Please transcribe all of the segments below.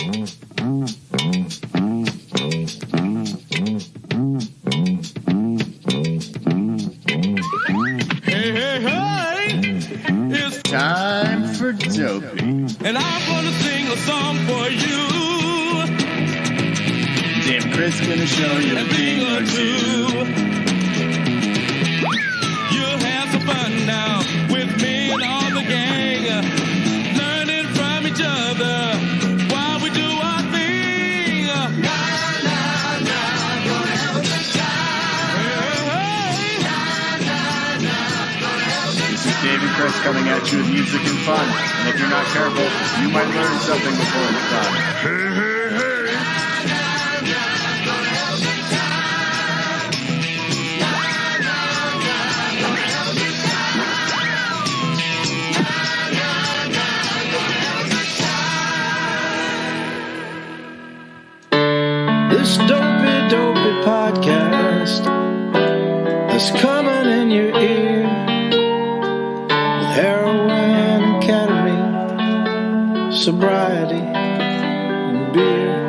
It's time for Dopey. And I'm gonna sing a song for you. Dave Chris gonna show you a thing or two. You'll have some fun now with me and all the gang, learning from each other while we do our thing. Na, na, na, gonna have a good time. Hey, na, na, na, gonna have a good This is Dave and Chris coming at you with music and fun. And if you're not careful, you might learn something before it's done. Hey, hey, hey. This Dopey podcast is coming in your ear with heroin and ketamine, sobriety and beer.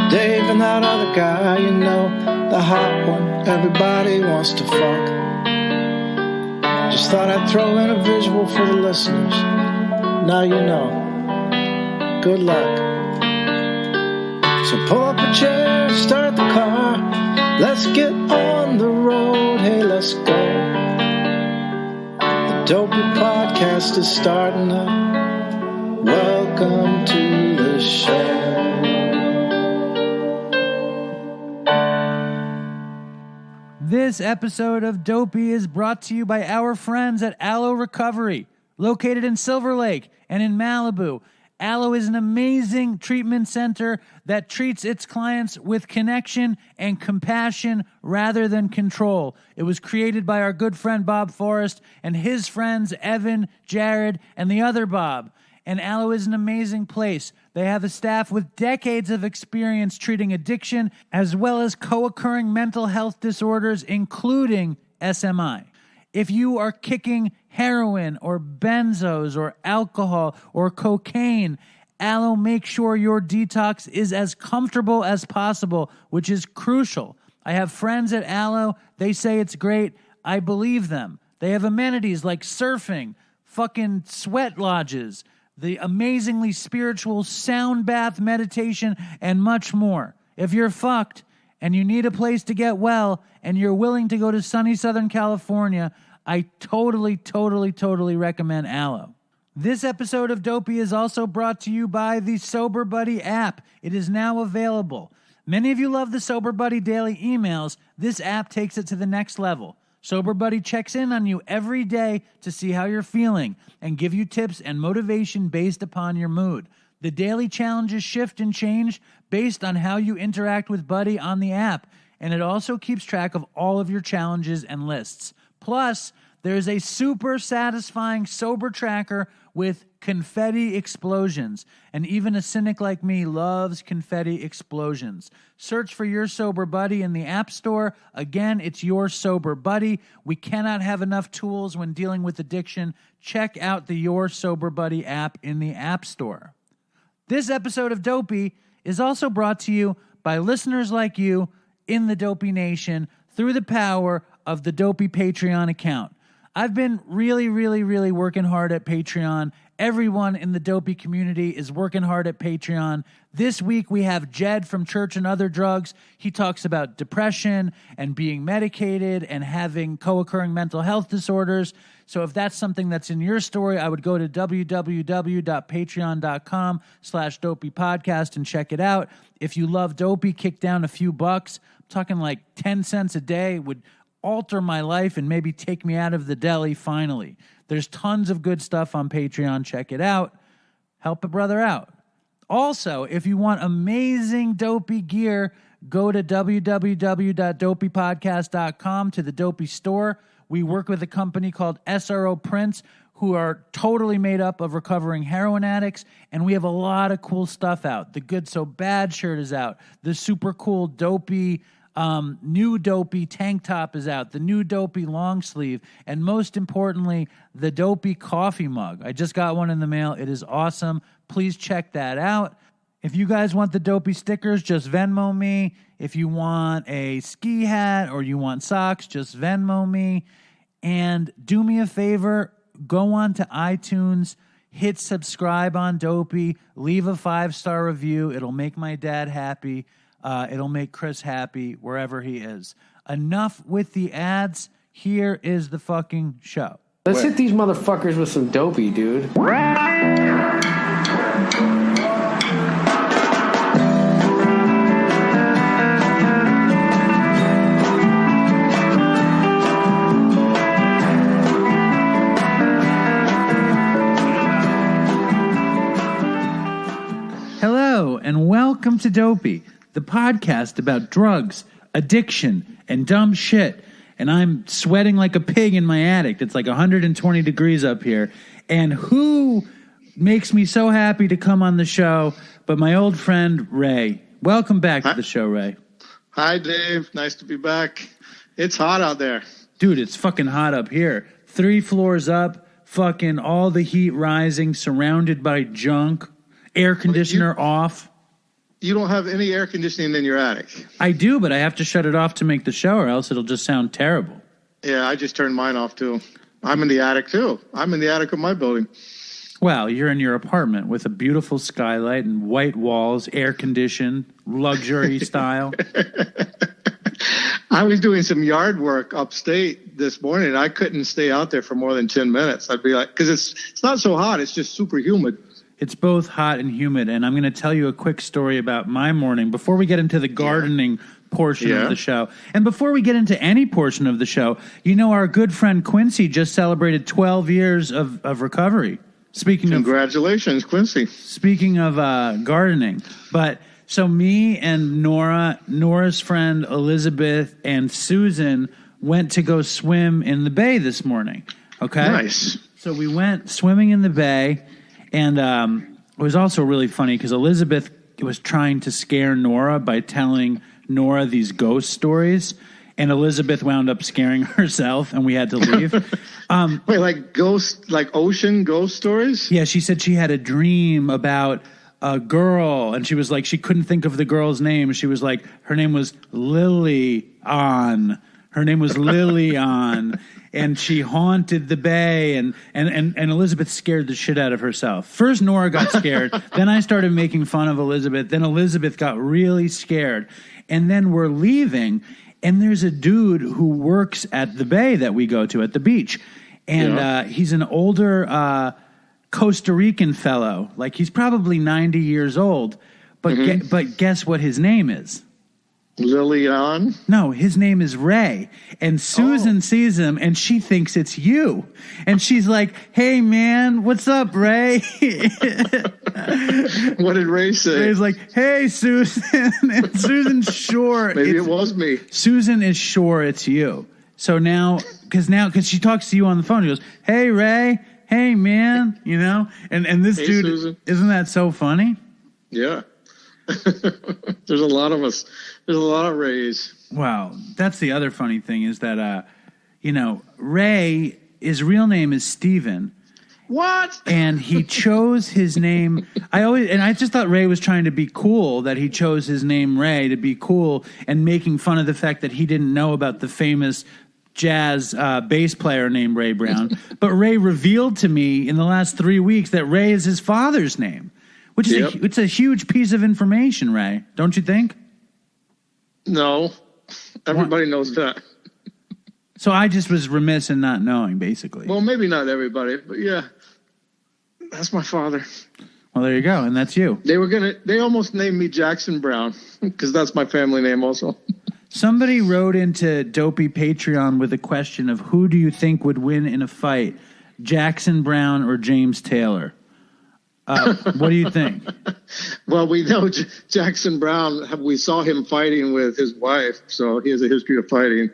Dave and that other guy, you know, the hot one everybody wants to fuck. Just thought I'd throw in a visual for the listeners. Now you know. Good luck. So pull up a chair, start the car. Let's get on the road. Hey, let's go. The Dopey podcast is starting up. Welcome to the show. This episode of Dopey is brought to you by our friends at Aloe Recovery, located in Silver Lake and in Malibu. Aloe is an amazing treatment center that treats its clients with connection and compassion rather than control. It was created by our good friend Bob Forrest and his friends Evan, Jared, and the other Bob. And Aloe is an amazing place. They have a staff with decades of experience treating addiction as well as co-occurring mental health disorders, including SMI. If you are kicking heroin or benzos or alcohol or cocaine, Aloe makes sure your detox is as comfortable as possible, which is crucial. I have friends at Aloe. They say it's great. I believe them. They have amenities like surfing, fucking sweat lodges, the amazingly spiritual sound bath meditation, and much more. If you're fucked and you need a place to get well, and you're willing to go to sunny Southern California, I totally recommend Aloe. This episode of Dopey is also brought to you by the Sober Buddy app. It is now available. Many of you love the Sober Buddy daily emails. This app takes it to the next level. Sober Buddy checks in on you every day to see how you're feeling and give you tips and motivation based upon your mood. The daily challenges shift and change based on how you interact with Buddy on the app, and it also keeps track of all of your challenges and lists. Plus, there's a super satisfying sober tracker with confetti explosions, and even a cynic like me loves confetti explosions. Search for Your Sober Buddy in the App Store. Again, it's Your Sober Buddy. We cannot have enough tools when dealing with addiction. Check out the Your Sober Buddy app in the App Store. This episode of Dopey is also brought to you by listeners like you in the Dopey Nation through the power of the Dopey Patreon account. I've been really working hard at Patreon. Everyone in the Dopey community is working hard at Patreon. This week we have Jed from Church and Other Drugs. He talks about depression and being medicated and having co-occurring mental health disorders. So if that's something that's in your story, I would go to www.patreon.com/dopeypodcast and check it out. If you love Dopey, kick down a few bucks. I'm talking like 10 cents a day would alter my life and maybe take me out of the deli finally. There's tons of good stuff on Patreon. Check it out. Help a brother out. Also, if you want amazing Dopey gear, go to www.dopeypodcast.com to the Dopey store. We work with a company called SRO Prints, who are totally made up of recovering heroin addicts, and we have a lot of cool stuff out. The Good So Bad shirt is out. The super cool Dopey new Dopey tank top is out. The new Dopey long sleeve. And most importantly, the Dopey coffee mug. I just got one in the mail. It is awesome. please check that out. If you guys want the Dopey stickers, just Venmo me. If you want a ski hat or you want socks, just Venmo me. And do me a favor, go on to iTunes, hit subscribe on Dopey, leave a 5-star review. It'll make my dad happy. It'll make Chris happy wherever he is. Enough with the ads. Here is the fucking show. Let's hit these motherfuckers with some Dopey, dude. Hello, and welcome to Dopey, the podcast about drugs, addiction, and dumb shit. And I'm sweating like a pig in my attic. It's like 120 degrees up here. And who makes me so happy to come on the show but my old friend, Ray. Welcome back to the show, Ray. Hi, Dave. Nice to be back. It's hot out there. Dude, it's fucking hot up here. 3 floors up, fucking all the heat rising, surrounded by junk, air conditioner off. You don't have any air conditioning in your attic. I do, but I have to shut it off to make the show, or else it'll just sound terrible. Yeah, I just turned mine off, too. I'm in the attic, too. I'm in the attic of my building. Well, you're in your apartment with a beautiful skylight and white walls, air-conditioned, luxury style. I was doing some yard work upstate this morning, and I couldn't stay out there for more than 10 minutes. I'd be like, because it's not so hot, it's just super humid. It's both hot and humid, and I'm going to tell you a quick story about my morning before we get into the gardening portion of the show. And before we get into any portion of the show, you know our good friend Quincy just celebrated 12 years of recovery. Congratulations, Quincy. Speaking of gardening. But so me and Nora's friend Elizabeth, and Susan went to go swim in the bay this morning. Okay? Nice. So we went swimming in the bay. And it was also really funny because Elizabeth was trying to scare Nora by telling Nora these ghost stories. And Elizabeth wound up scaring herself, and we had to leave. Wait, like ocean ghost stories? Yeah, she said she had a dream about a girl, and she was like, she couldn't think of the girl's name. She was like, her name was Lily-Ann. Her name was Lily-Ann. And she haunted the bay, and Elizabeth scared the shit out of herself. First, Nora got scared. Then I started making fun of Elizabeth. Then Elizabeth got really scared. And then we're leaving, and there's a dude who works at the bay that we go to at the beach. And he's an older Costa Rican fellow. Like, he's probably 90 years old. But but guess what his name is? Lillian? No, his name is Ray. And Susan sees him, and she thinks it's you. And she's like, hey, man, what's up, Ray? What did Ray say? Ray's like, hey, Susan. And Susan's sure. Maybe it was me. Susan is sure it's you. So now, because she talks to you on the phone, she goes, hey, Ray. Hey, man. You know? And this dude, Susan. Isn't that so funny? Yeah. There's a lot of us. There's a lot of Rays. Wow. That's the other funny thing is that, Ray, his real name is Steven. What? And he chose his name. I just thought Ray was trying to be cool, that he chose his name Ray to be cool and making fun of the fact that he didn't know about the famous jazz bass player named Ray Brown. But Ray revealed to me in the last 3 weeks that Ray is his father's name. Which is it's a huge piece of information, Ray. Don't you think? No. Everybody knows that. So I just was remiss in not knowing, basically. Well, maybe not everybody, but yeah. That's my father. Well, there you go, and that's you. They almost named me Jackson Brown, because that's my family name also. Somebody wrote into Dopey Patreon with a question of who do you think would win in a fight, Jackson Brown or James Taylor? What do you think? Well, we know Jackson Brown. We saw him fighting with his wife, so he has a history of fighting.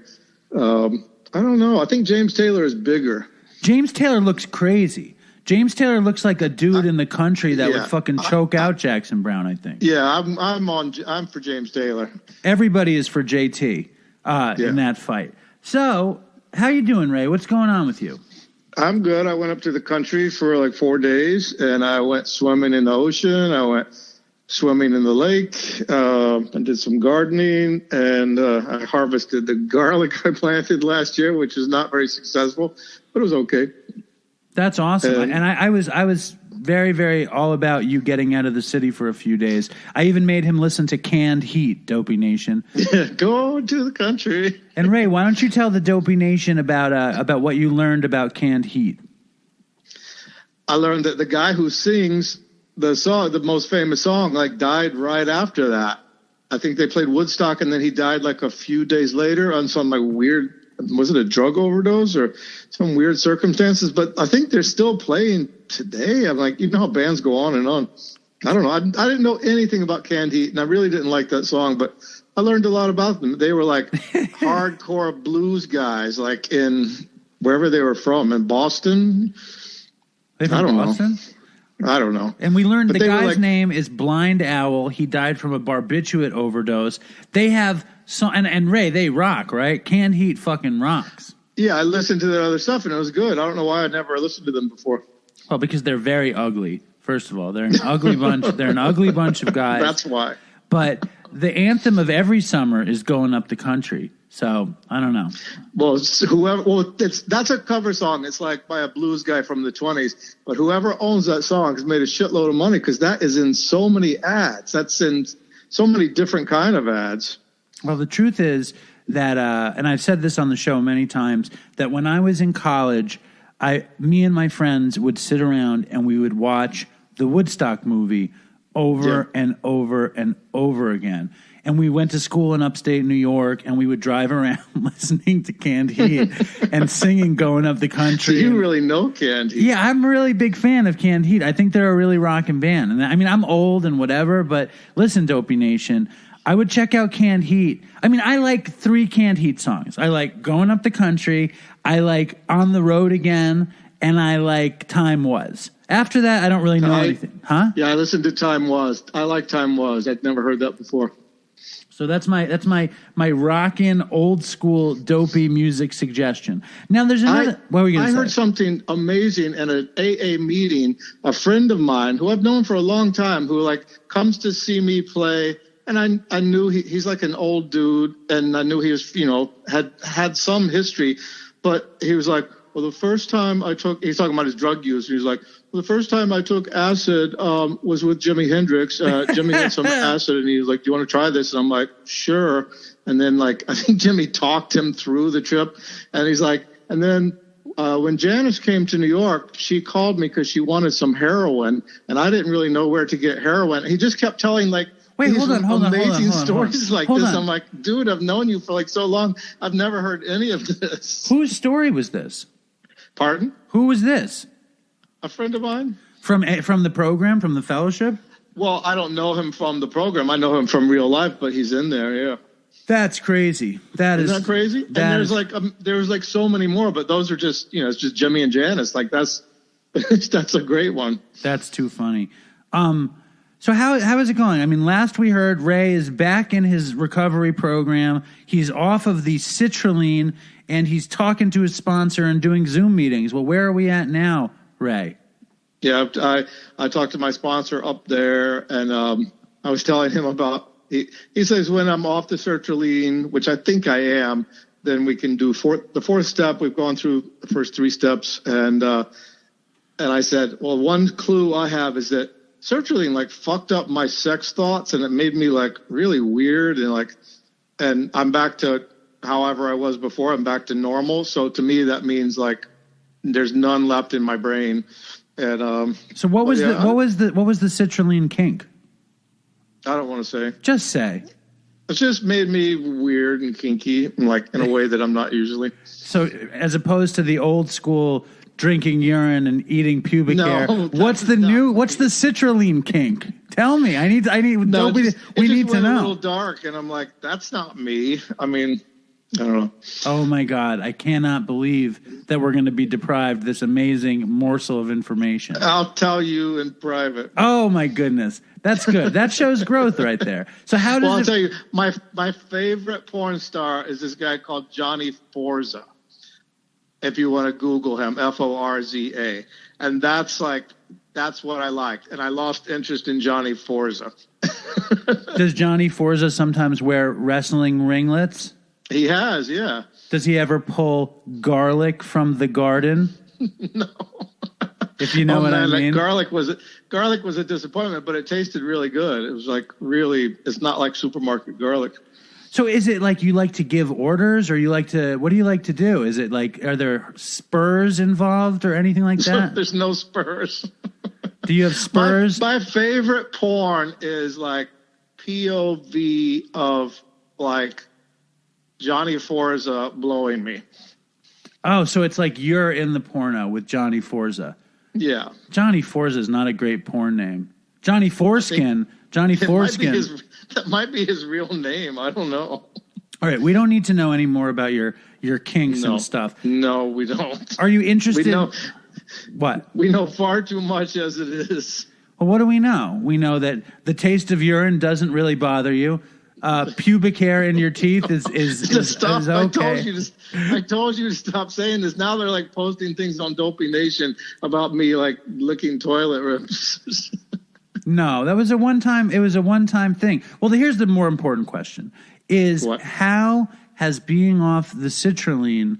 I don't know. I think James Taylor is bigger. James Taylor looks crazy. James Taylor looks like a dude in the country that would fucking choke out Jackson Brown, I think. Yeah, I'm for James Taylor. Everybody is for JT in that fight. So, how you doing, Ray? What's going on with you? I'm good. I went up to the country for like 4 days, and I went swimming in the ocean. I went swimming in the lake, and did some gardening, and I harvested the garlic I planted last year, which is not very successful, but it was okay. That's awesome. And I was very, very all about you getting out of the city for a few days. I even made him listen to Canned Heat, Dopey Nation. Yeah, go to the country. And Ray, why don't you tell the Dopey Nation about what you learned about Canned Heat? I learned that the guy who sings the song, the most famous song, like died right after that. I think they played Woodstock, and then he died like a few days later on some like weird, was it a drug overdose or some weird circumstances? But I think they're still playing today. I'm like, you know how bands go on and on. I don't know. I didn't know anything about Canned Heat, and I really didn't like that song, but I learned a lot about them. They were like hardcore blues guys, like in wherever they were from, in Boston. They from Boston? I don't know. And we learned the guy's name is Blind Owl. He died from a barbiturate overdose. They have and Ray, they rock, right? Canned Heat fucking rocks. Yeah, I listened to their other stuff and it was good. I don't know why I'd never listened to them before. Well, because they're very ugly. First of all, they're an ugly bunch. They're an ugly bunch of guys. That's why. But the anthem of every summer is Going Up the Country. So I don't know. Well, that's a cover song. It's like by a blues guy from the 20s. But whoever owns that song has made a shitload of money because that is in so many ads. That's in so many different kind of ads. Well, the truth is that, and I've said this on the show many times, that when I was in college, me and my friends would sit around and we would watch the Woodstock movie over and over and over again. And we went to school in upstate New York, and we would drive around listening to Canned Heat and singing Going Up the Country. So you really know Canned Heat. Yeah, I'm a really big fan of Canned Heat. I think they're a really rocking band. And I mean, I'm old and whatever, but listen, Dopey Nation, I would check out Canned Heat. I mean, I like 3 Canned Heat songs. I like Going Up the Country, I like On the Road Again, and I like Time Was. After that, I don't really know anything. Huh? Yeah, I listened to Time Was. I like Time Was. I'd never heard that before. So that's my rockin' old school dopey music suggestion. Now there's another. What were you going to say? I heard something amazing at an AA meeting. A friend of mine who I've known for a long time, who like comes to see me play, and I knew he's like an old dude, and I knew he was had some history, but he was like, well, the first time he's talking about his drug use. He was like, well, the first time I took acid was with Jimi Hendrix. Jimmy had some acid, and he was like, do you want to try this? And I'm like, sure. And then, like, I think Jimmy talked him through the trip. And he's like, and then when Janice came to New York, she called me because she wanted some heroin, and I didn't really know where to get heroin. He just kept telling, like, amazing stories like this. I'm like, dude, I've known you for, like, so long. I've never heard any of this. Whose story was this? Pardon? Who was this? A friend of mine. From the program, from the fellowship? Well, I don't know him from the program. I know him from real life, but he's in there, yeah. That's crazy. Isn't that crazy? And there's like so many more, but those are just, it's just Jimmy and Janice. Like that's a great one. That's too funny. So how is it going? I mean, last we heard Ray is back in his recovery program. He's off of the citrulline, and he's talking to his sponsor and doing Zoom meetings. Well, where are we at now, Ray? Yeah, I talked to my sponsor up there, and I was telling him about, he says when I'm off the sertraline, which I think I am, then we can do the fourth step. We've gone through the first 3 steps, and I said, well, one clue I have is that sertraline like fucked up my sex thoughts, and it made me like really weird, and I'm back to however I was before. I'm back to normal. So to me, that means like there's none left in my brain. And so what was the citrulline kink? I don't want to say. Just say. It just made me weird and kinky, like in a way that I'm not usually. So as opposed to the old school drinking urine and eating pubic hair, what's the citrulline kink? Tell me. I need. No, we need to know. A little know. dark, and I'm like, that's not me. I mean, I don't know. Oh my God! I cannot believe that we're going to be deprived this amazing morsel of information. I'll tell you in private. Oh my goodness, that's good. That shows growth right there. So how does? Well, I'll tell you, my favorite porn star is this guy called Johnny Forza. if you want to Google him, Forza. And that's what I liked. And I lost interest in Johnny Forza. Does Johnny Forza sometimes wear wrestling ringlets? He has, yeah. Does he ever pull garlic from the garden? No. If you know what I mean. Garlic was a disappointment, but it tasted really good. It was like it's not like supermarket garlic. So is it like you like to give orders, or what do you like to do? Is it like, are there spurs involved or anything like that? There's no spurs. Do you have spurs? My favorite porn is like POV of like Johnny Forza blowing me. Oh, so it's like you're in the porno with Johnny Forza. Yeah. Johnny Forza is not a great porn name. Johnny Foreskin. Johnny Foreskin. That might be his real name. I don't know. All right. We don't need to know any more about your kinks and stuff. No, we don't. Are you interested? What? We know far too much as it is. Well, what do we know? We know that the taste of urine doesn't really bother you. Pubic hair in your teeth is okay. I told you to stop saying this. Now they're like posting things on Dopey Nation about me like licking toilet rims. No, that was a one-time. It was a one-time thing. Well, here's the more important question: how has being off the citrulline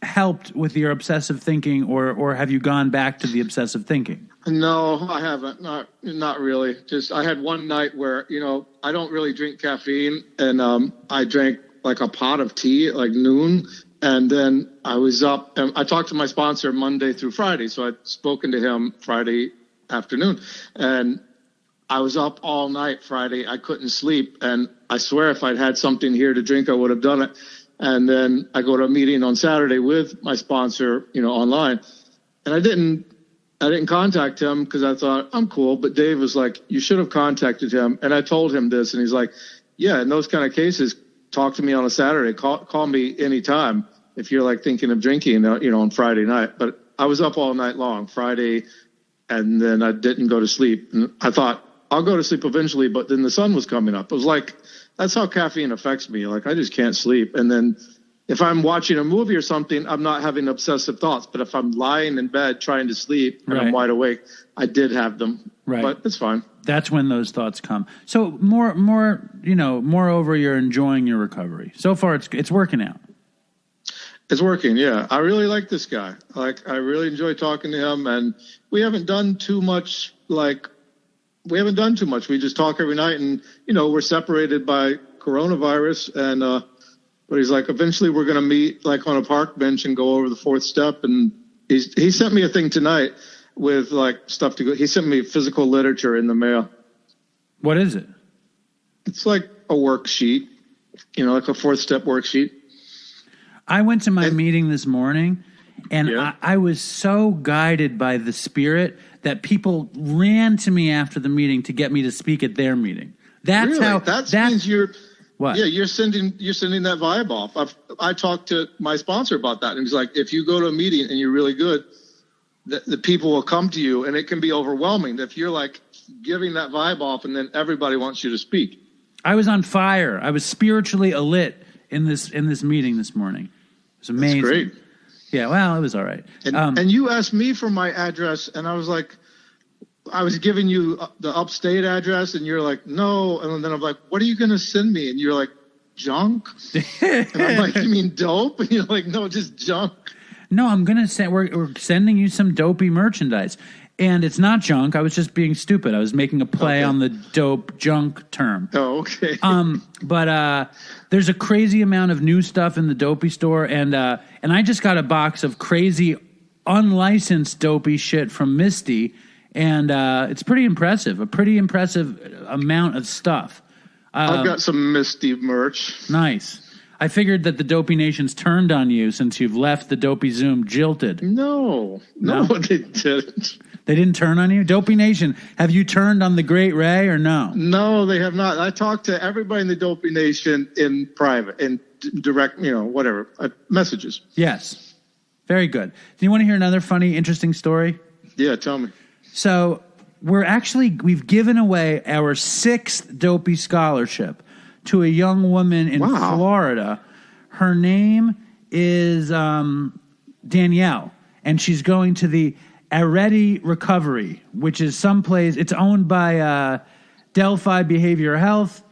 helped with your obsessive thinking, or have you gone back to the obsessive thinking? No, I haven't. Not really. Just I had one night where, I don't really drink caffeine, and I drank like a pot of tea at like noon, and then I was up, and I talked to my sponsor Monday through Friday, so I'd spoken to him Friday afternoon, and I was up all night Friday. I couldn't sleep, and I swear if I'd had something here to drink, I would have done it. And then I go to a meeting on Saturday with my sponsor, online, and I didn't contact him because I thought I'm cool. But Dave was like, you should have contacted him. And I told him this, and he's like, yeah, in those kind of cases, talk to me on a Saturday. Call me anytime if you're like thinking of drinking, on Friday night. But I was up all night long Friday, and then I didn't go to sleep. And I thought I'll go to sleep eventually, but then the sun was coming up. It was like, that's how caffeine affects me. Like I just can't sleep. And then if I'm watching a movie or something, I'm not having obsessive thoughts. But if I'm lying in bed trying to sleep and I'm wide awake, I did have them. Right. But it's fine. That's when those thoughts come. So moreover, you're enjoying your recovery. So far, it's working out. It's working, yeah. I really like this guy. Like, I really enjoy talking to him. And we haven't done too much, We just talk every night, and, we're separated by coronavirus. And, but he's like, eventually we're going to meet like on a park bench and go over the fourth step. And he sent me a thing tonight with like stuff to go. He sent me physical literature in the mail. What is it? It's like a worksheet, like a fourth step worksheet. I went to my meeting this morning, and I was so guided by the spirit that people ran to me after the meeting to get me to speak at their meeting. That's really? how. That means you're. What? Yeah, you're sending that vibe off. I talked to my sponsor about that, and he's like, if you go to a meeting and you're really good, the people will come to you, and it can be overwhelming if you're like giving that vibe off, and then everybody wants you to speak. I was on fire. I was spiritually alit in this meeting this morning. It was amazing. That's great. Yeah, well, it was all right. And you asked me for my address, and I was like, I was giving you the upstate address, and you're like, no. And then I'm like, what are you going to send me? And you're like, junk? And I'm like, you mean dope? And you're like, no, just junk. No, I'm going to send, we're sending you some dopey merchandise. And it's not junk. I was just being stupid. I was making a play on the dope junk term. Oh, okay. But there's a crazy amount of new stuff in the Dopey store. And I just got a box of crazy unlicensed dopey shit from Misty. And it's pretty impressive, a pretty impressive amount of stuff. I've got some Misty merch. Nice. I figured that the Dopey Nation's turned on you since you've left the Dopey Zoom jilted. No, they didn't. They didn't turn on you? Dopey Nation, have you turned on the Great Ray or no? No, they have not. I talked to everybody in the Dopey Nation in private, in direct, whatever, messages. Yes. Very good. Do you want to hear another funny, interesting story? Yeah, tell me. So we've given away our 6th Dopey scholarship to a young woman in Florida. Her name is Danielle, and she's going to the Areti Recovery, which is someplace. It's owned by Delphi Behavioral Health,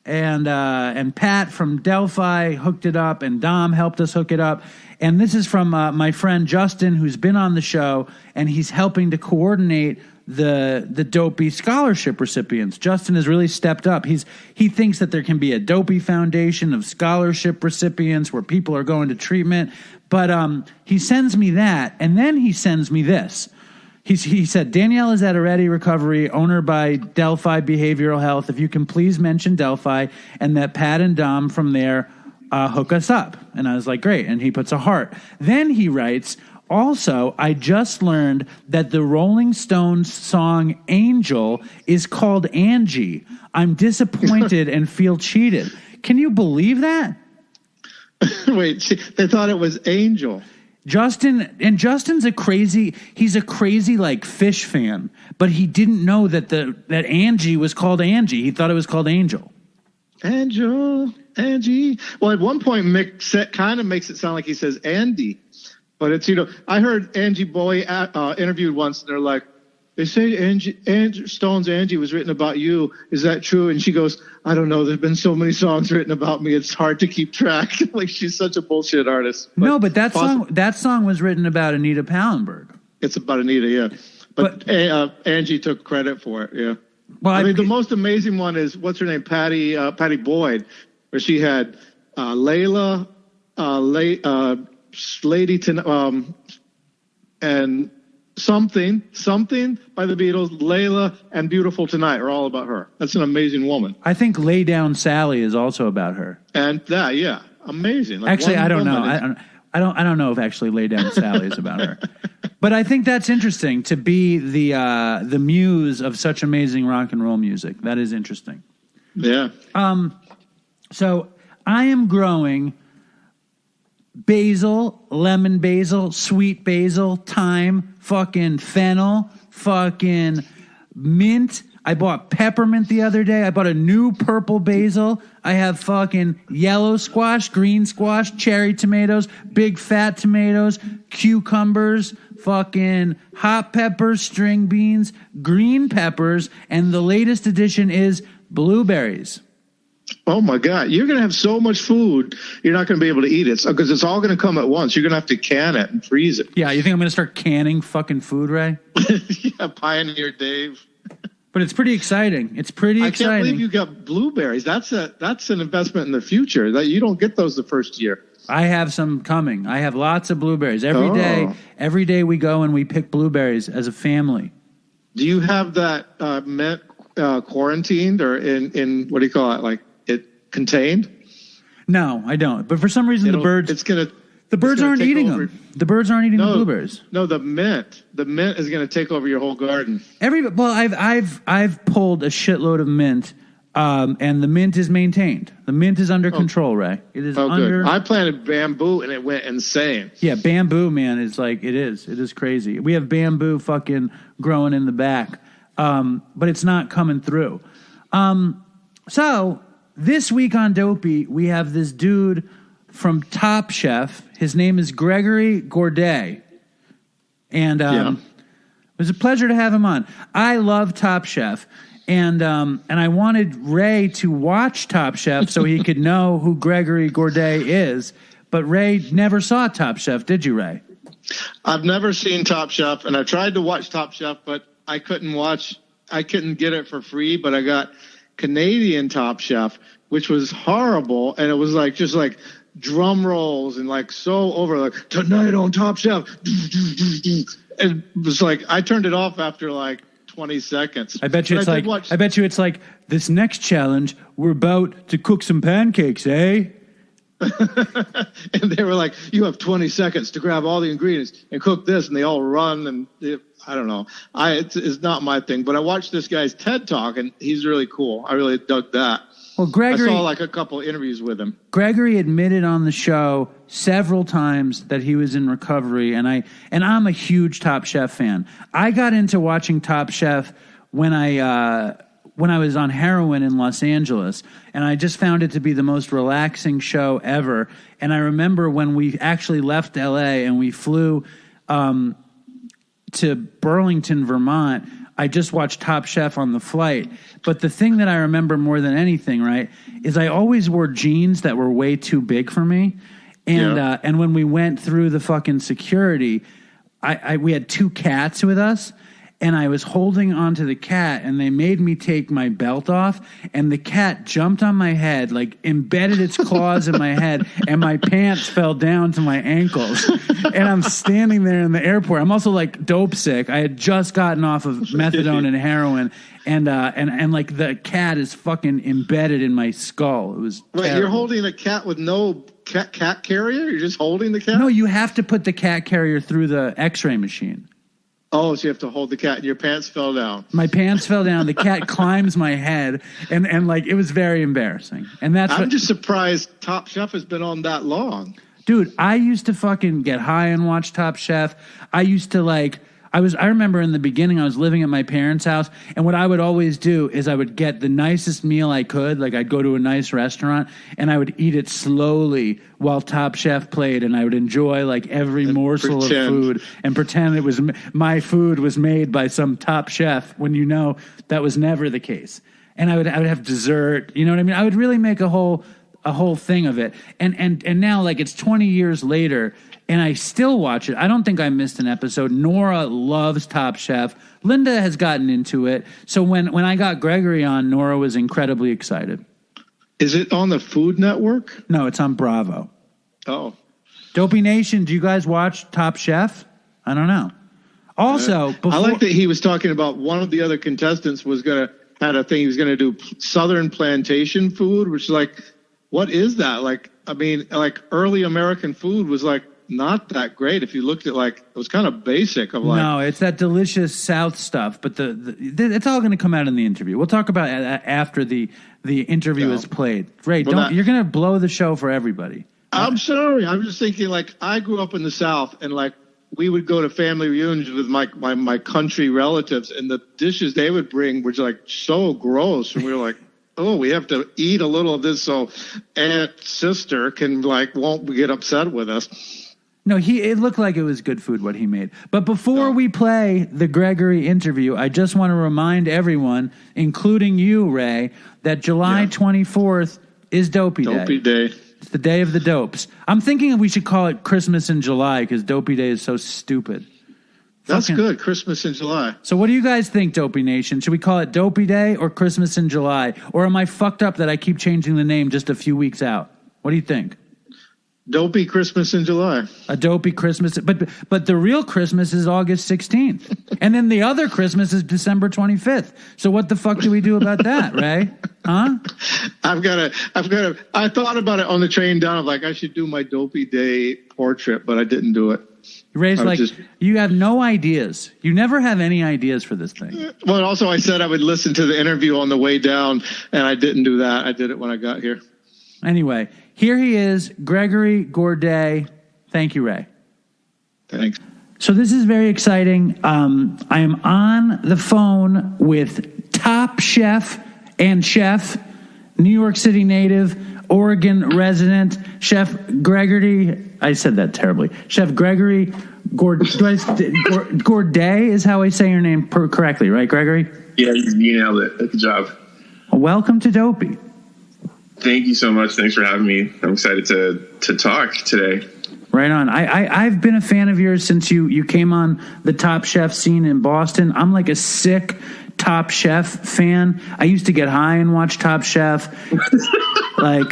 and Pat from Delphi hooked it up, and Dom helped us hook it up. And this is from my friend Justin, who's been on the show, and he's helping to coordinate the Dopey scholarship recipients. Justin has really stepped up. He thinks that there can be a Dopey Foundation of scholarship recipients where people are going to treatment. But he sends me that, and then he sends me this. He said, Danielle is at Areti Recovery, owner by Delphi Behavioral Health. If you can please mention Delphi, and that Pat and Dom from there hook us up. And I was like, great. And he puts a heart. Then he writes, also, I just learned that the Rolling Stones song Angel is called Angie. I'm disappointed and feel cheated. Can you believe that? Wait, they thought it was Angel. Justin's a crazy like Fish fan, but he didn't know that that Angie was called Angie. He thought it was called Angel. Angie. Well, at one point, Mick kind of makes it sound like he says Andy. But it's, I heard Angie Boy interviewed once, and they're like, they say Stone's Angie was written about you. Is that true? And she goes, I don't know. There's been so many songs written about me. It's hard to keep track. Like, she's such a bullshit artist. But that song was written about Anita Pallenberg. It's about Anita, yeah. But Angie took credit for it, yeah. Well, I mean, the most amazing one is, what's her name? Patty Boyd, where she had Layla, Lady and something by the Beatles, Layla and Beautiful Tonight are all about her. That's an amazing woman. I think Lay Down Sally is also about her. And that, yeah, amazing. Like, actually, I don't know. I don't know if actually Lay Down Sally is about her. But I think that's interesting to be the muse of such amazing rock and roll music. That is interesting. Yeah. So I am growing basil, lemon basil, sweet basil, thyme, fucking fennel, fucking mint. I bought peppermint the other day. I bought a new purple basil. I have fucking yellow squash, green squash, cherry tomatoes, big fat tomatoes, cucumbers, fucking hot peppers, string beans, green peppers, and the latest addition is blueberries. Oh, my God. You're going to have so much food, you're not going to be able to eat it because it's all going to come at once. You're going to have to can it and freeze it. Yeah, you think I'm going to start canning fucking food, Ray? Yeah, Pioneer Dave. But it's pretty exciting. It's pretty exciting. I can't believe you got blueberries. That's an investment in the future. That you don't get those the first year. I have some coming. I have lots of blueberries. Every day we go and we pick blueberries as a family. Do you have that mint quarantined or in what do you call it? Like it contained? No, I don't. But for some reason the birds aren't eating them. The birds aren't eating the blueberries. No, the mint is going to take over your whole garden. I've pulled a shitload of mint, and the mint is maintained. The mint is under control, Ray. It is under. Good. I planted bamboo and it went insane. Yeah, bamboo, man, is like it is. It is crazy. We have bamboo fucking growing in the back, but it's not coming through. So this week on Dopey, we have this dude from Top Chef. His name is Gregory Gourdet. And it was a pleasure to have him on. I love Top Chef. And I wanted Ray to watch Top Chef so he could know who Gregory Gourdet is. But Ray never saw Top Chef, did you, Ray? I've never seen Top Chef, and I tried to watch Top Chef, but I couldn't get it for free, but I got Canadian Top Chef, which was horrible, and it was like just like drum rolls and like so over, like tonight on Top Chef. It was like I turned it off after like 20 seconds. I bet you it's like this next challenge. We're about to cook some pancakes, eh? And they were like, you have 20 seconds to grab all the ingredients and cook this, and they all run, and I don't know. It's not my thing, but I watched this guy's TED Talk, and he's really cool. I really dug that. Well, Gregory, I saw like a couple interviews with him. Gregory admitted on the show several times that he was in recovery, and I'm a huge Top Chef fan. I got into watching Top Chef when I when I was on heroin in Los Angeles, and I just found it to be the most relaxing show ever. And I remember when we actually left L.A. and we flew to Burlington, Vermont, I just watched Top Chef on the flight. But the thing that I remember more than anything, right, is I always wore jeans that were way too big for me. And when we went through the fucking security, we had 2 cats with us, and I was holding onto the cat, and they made me take my belt off, and the cat jumped on my head, like embedded its claws in my head, and my pants fell down to my ankles. And I'm standing there in the airport. I'm also like dope sick. I had just gotten off of methadone and heroin, and like the cat is fucking embedded in my skull. It was terrible. You're holding a cat with no cat carrier? You're just holding the cat? No, you have to put the cat carrier through the X-ray machine. Oh, so you have to hold the cat, and your pants fell down. My pants fell down. The cat climbs my head, and like it was very embarrassing. And I'm just surprised Top Chef has been on that long. Dude, I used to fucking get high and watch Top Chef. I used to I remember in the beginning I was living at my parents' house, and what I would always do is I would get the nicest meal I could. Like I'd go to a nice restaurant and I would eat it slowly while Top Chef played, and I would enjoy like every morsel of food and pretend it was my food was made by some Top Chef when you know that was never the case. And I would have dessert, you know what I mean? I would really make a whole thing of it. And now like it's 20 years later, and I still watch it. I don't think I missed an episode. Nora loves Top Chef. Linda has gotten into it. So when I got Gregory on, Nora was incredibly excited. Is it on the Food Network? No, it's on Bravo. Oh. Dopey Nation, do you guys watch Top Chef? I don't know. Also, I like that he was talking about one of the other contestants had a thing. He was going to do Southern plantation food, which is like, what is that? Like, I mean, like early American food was like, not that great. If you looked at like, it was kind of basic. No, it's that delicious South stuff. But it's all going to come out in the interview. We'll talk about it after the interview is played. Ray, you're going to blow the show for everybody. I'm sorry. I'm just thinking like I grew up in the South, and like we would go to family reunions with my country relatives, and the dishes they would bring were like so gross, and we were like, oh, we have to eat a little of this so Aunt Sister won't get upset with us. No, it looked like it was good food, what he made. But before we play the Gregory interview, I just want to remind everyone, including you, Ray, that July 24th is Dopey Day. Dopey Day. It's the day of the dopes. I'm thinking we should call it Christmas in July because Dopey Day is so stupid. That's good, Christmas in July. So what do you guys think, Dopey Nation? Should we call it Dopey Day or Christmas in July? Or am I fucked up that I keep changing the name just a few weeks out? What do you think? Dopey Christmas in July. A dopey Christmas. But the real Christmas is August 16th. And then the other Christmas is December 25th. So what the fuck do we do about that, Ray? Huh? I thought about it on the train down. I'm like, I should do my Dopey Day portrait, but I didn't do it. Ray's like, you have no ideas. You never have any ideas for this thing. Well, also I said I would listen to the interview on the way down, and I didn't do that. I did it when I got here. Anyway, here he is, Gregory Gourdet. Thank you, Ray. Thanks. So this is very exciting. I am on the phone with Top Chef and Chef, New York City native, Oregon resident, Chef Gregory. I said that terribly. Chef Gregory Gourdet is how I say your name correctly, right, Gregory? Yeah, you nailed it. Good job. Welcome to Dopey. Thank you so much. Thanks for having me. I'm excited to talk today. Right on. I've been a fan of yours since you came on the Top Chef scene in Boston. I'm like a sick Top Chef fan. I used to get high and watch Top Chef. I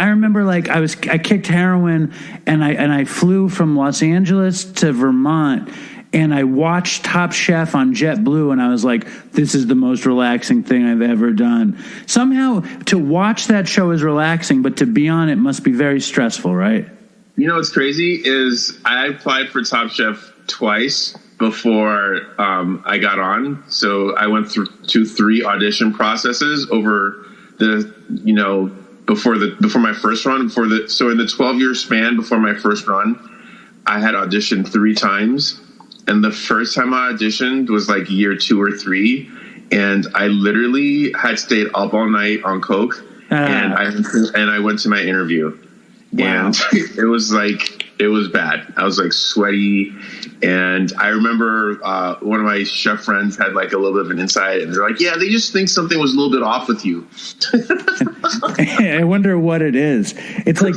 remember I kicked heroin and I flew from Los Angeles to Vermont, and I watched Top Chef on JetBlue, and I was like, this is the most relaxing thing I've ever done. Somehow to watch that show is relaxing, but to be on it must be very stressful, right? You know what's crazy is I applied for Top Chef twice before I got on. So I went through 3 audition processes over before my first run. So in the 12-year span before my first run, I had auditioned 3 times. And the first time I auditioned was like year 2 or 3. and I literally had stayed up all night on coke, and I went to my interview. Wow. And it was bad. I was like sweaty. And I remember one of my chef friends had like a little bit of an insight, and they're like, yeah, they just think something was a little bit off with you. I wonder what it is. It's like,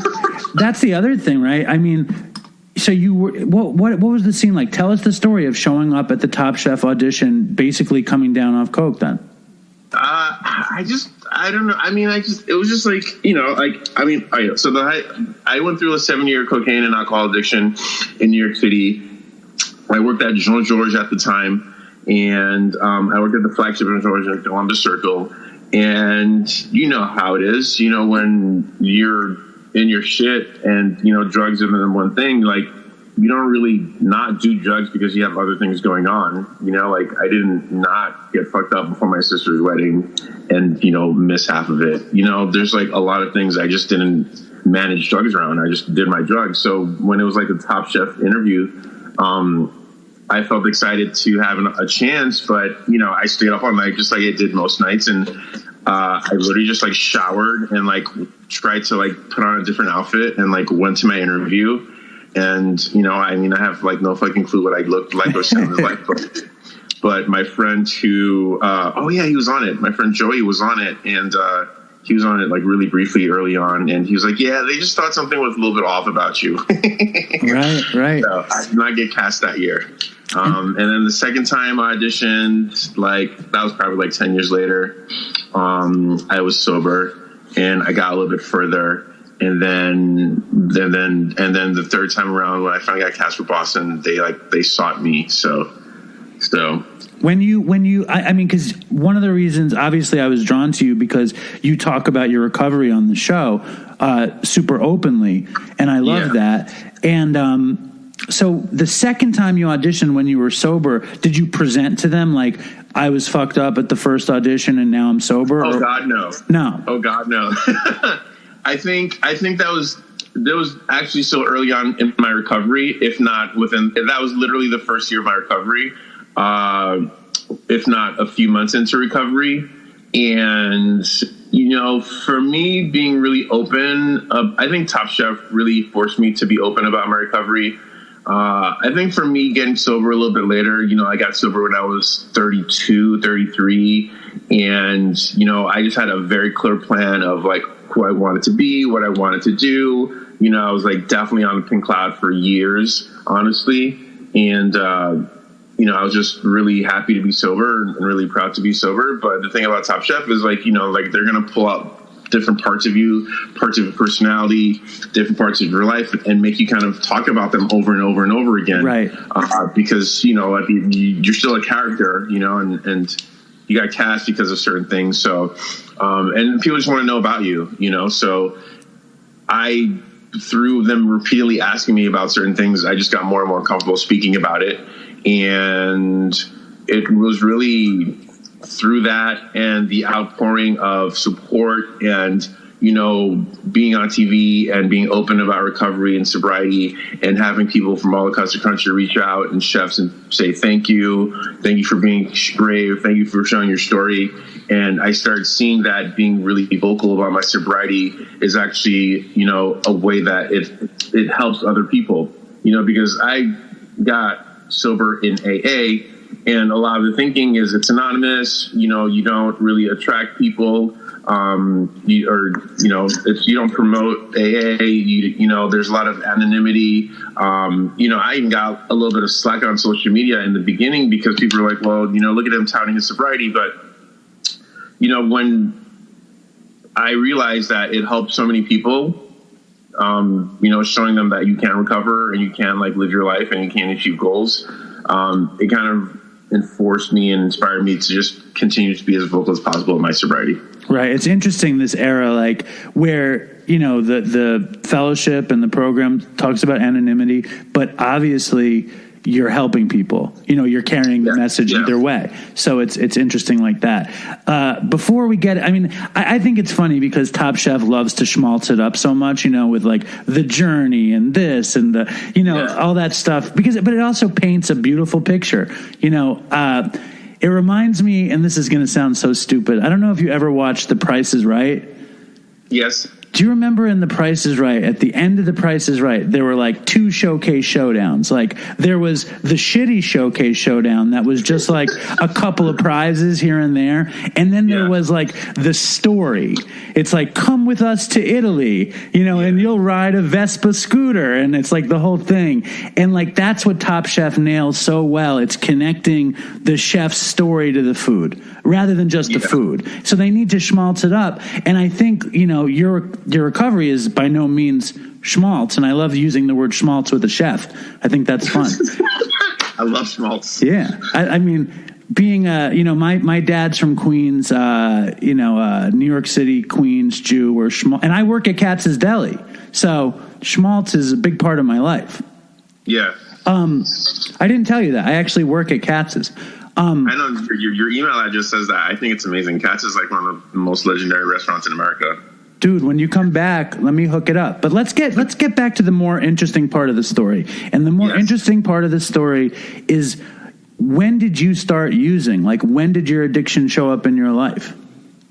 that's the other thing, right? I mean, so you were, what was the scene like? Tell us the story of showing up at the Top Chef audition, basically coming down off coke then. I don't know. I mean, it was just like, you know, like, I mean, so I went through a 7-year cocaine and alcohol addiction in New York City. I worked at Jean Georges at the time, and I worked at the flagship of Jean Georges in Columbus Circle. And you know how it is, you know, when you're in your shit and, you know, drugs are the number one thing, like, you don't really not do drugs because you have other things going on. You know, like, I didn't not get fucked up before my sister's wedding and, you know, miss half of it. You know, there's like a lot of things I just didn't manage drugs around. I just did my drugs. So when it was like the Top Chef interview, I felt excited to have a chance, but, you know, I stayed up all night just like I did most nights. And I literally just like showered and like tried to like put on a different outfit and like went to my interview. And, you know, I mean, I have like no fucking clue what I looked like or sounded like, but my friend who, he was on it. My friend Joey was on it, and he was on it like really briefly early on, and he was like, yeah, they just thought something was a little bit off about you. Right. So I did not get cast that year. And then the second time I auditioned, like, that was probably like 10 years later. I was sober, and I got a little bit further. And then the third time around, when I finally got cast for Boston, they sought me. So when you, I mean, because one of the reasons, obviously, I was drawn to you because you talk about your recovery on the show super openly, and I love that. And so the second time you auditioned when you were sober, did you present to them like, I was fucked up at the first audition and now I'm sober? Oh, God, no. No. Oh, God, no. I think that was actually so early on in my recovery, if that was literally the first year of my recovery, if not a few months into recovery. And, you know, for me being really open, I think Top Chef really forced me to be open about my recovery. I think for me getting sober a little bit later, you know, I got sober when I was 32, 33. And, you know, I just had a very clear plan of like who I wanted to be, what I wanted to do. You know, I was like definitely on the pink cloud for years, honestly. And, you know, I was just really happy to be sober and really proud to be sober. But the thing about Top Chef is like, you know, like they're going to pull out different parts of you, parts of your personality, different parts of your life, and make you kind of talk about them over and over and over again. Right. Because, you know, like you're still a character, you know, and you got cast because of certain things. So, and people just want to know about you, you know, so through them repeatedly asking me about certain things, I just got more and more comfortable speaking about it. And it was really through that and the outpouring of support and, you know, being on TV and being open about recovery and sobriety and having people from all across the country reach out and chefs and say, thank you for being brave, thank you for showing your story. And I started seeing that being really vocal about my sobriety is actually, you know, a way that it helps other people, you know, because I got sober in AA, and a lot of the thinking is it's anonymous, you know, you don't really attract people, you don't promote AA, you know, there's a lot of anonymity. You know, I even got a little bit of slack on social media in the beginning because people were like, well, you know, look at him touting his sobriety. But, you know, when I realized that it helped so many people, you know, showing them that you can recover and you can like live your life and you can achieve goals, it kind of enforced me and inspired me to just continue to be as vocal as possible in my sobriety. Right. It's interesting, this era, like where, you know, the fellowship and the program talks about anonymity, but obviously you're helping people, you know, you're carrying the message either way. So it's interesting like that. Before we get, I mean, I think it's funny because Top Chef loves to schmaltz it up so much, you know, with like the journey and this and the, you know, all that stuff, but it also paints a beautiful picture, you know. It reminds me, and this is going to sound so stupid. I don't know if you ever watched The Price is Right. Yes. Do you remember in The Price is Right, at the end of The Price is Right, there were like 2 showcase showdowns. Like there was the shitty showcase showdown that was just like a couple of prizes here and there. And then there was like the story. It's like, come with us to Italy, and you'll ride a Vespa scooter. And it's like the whole thing. And like, that's what Top Chef nails so well. It's connecting the chef's story to the food rather than just the food. So they need to schmaltz it up. And I think, your recovery is by no means schmaltz, and I love using the word schmaltz with a chef. I think that's fun. I love schmaltz. Yeah. I mean, being, my dad's from Queens, New York City, Queens, Jew, or schmaltz. And I work at Katz's Deli. So schmaltz is a big part of my life. Yeah. I didn't tell you that. I actually work at Katz's. I know your email address says that. I think it's amazing. Katz is like one of the most legendary restaurants in America. Dude, when you come back, let me hook it up. But let's get back to the more interesting part of the story. And the more interesting part of the story is, when did you start using? Like, when did your addiction show up in your life?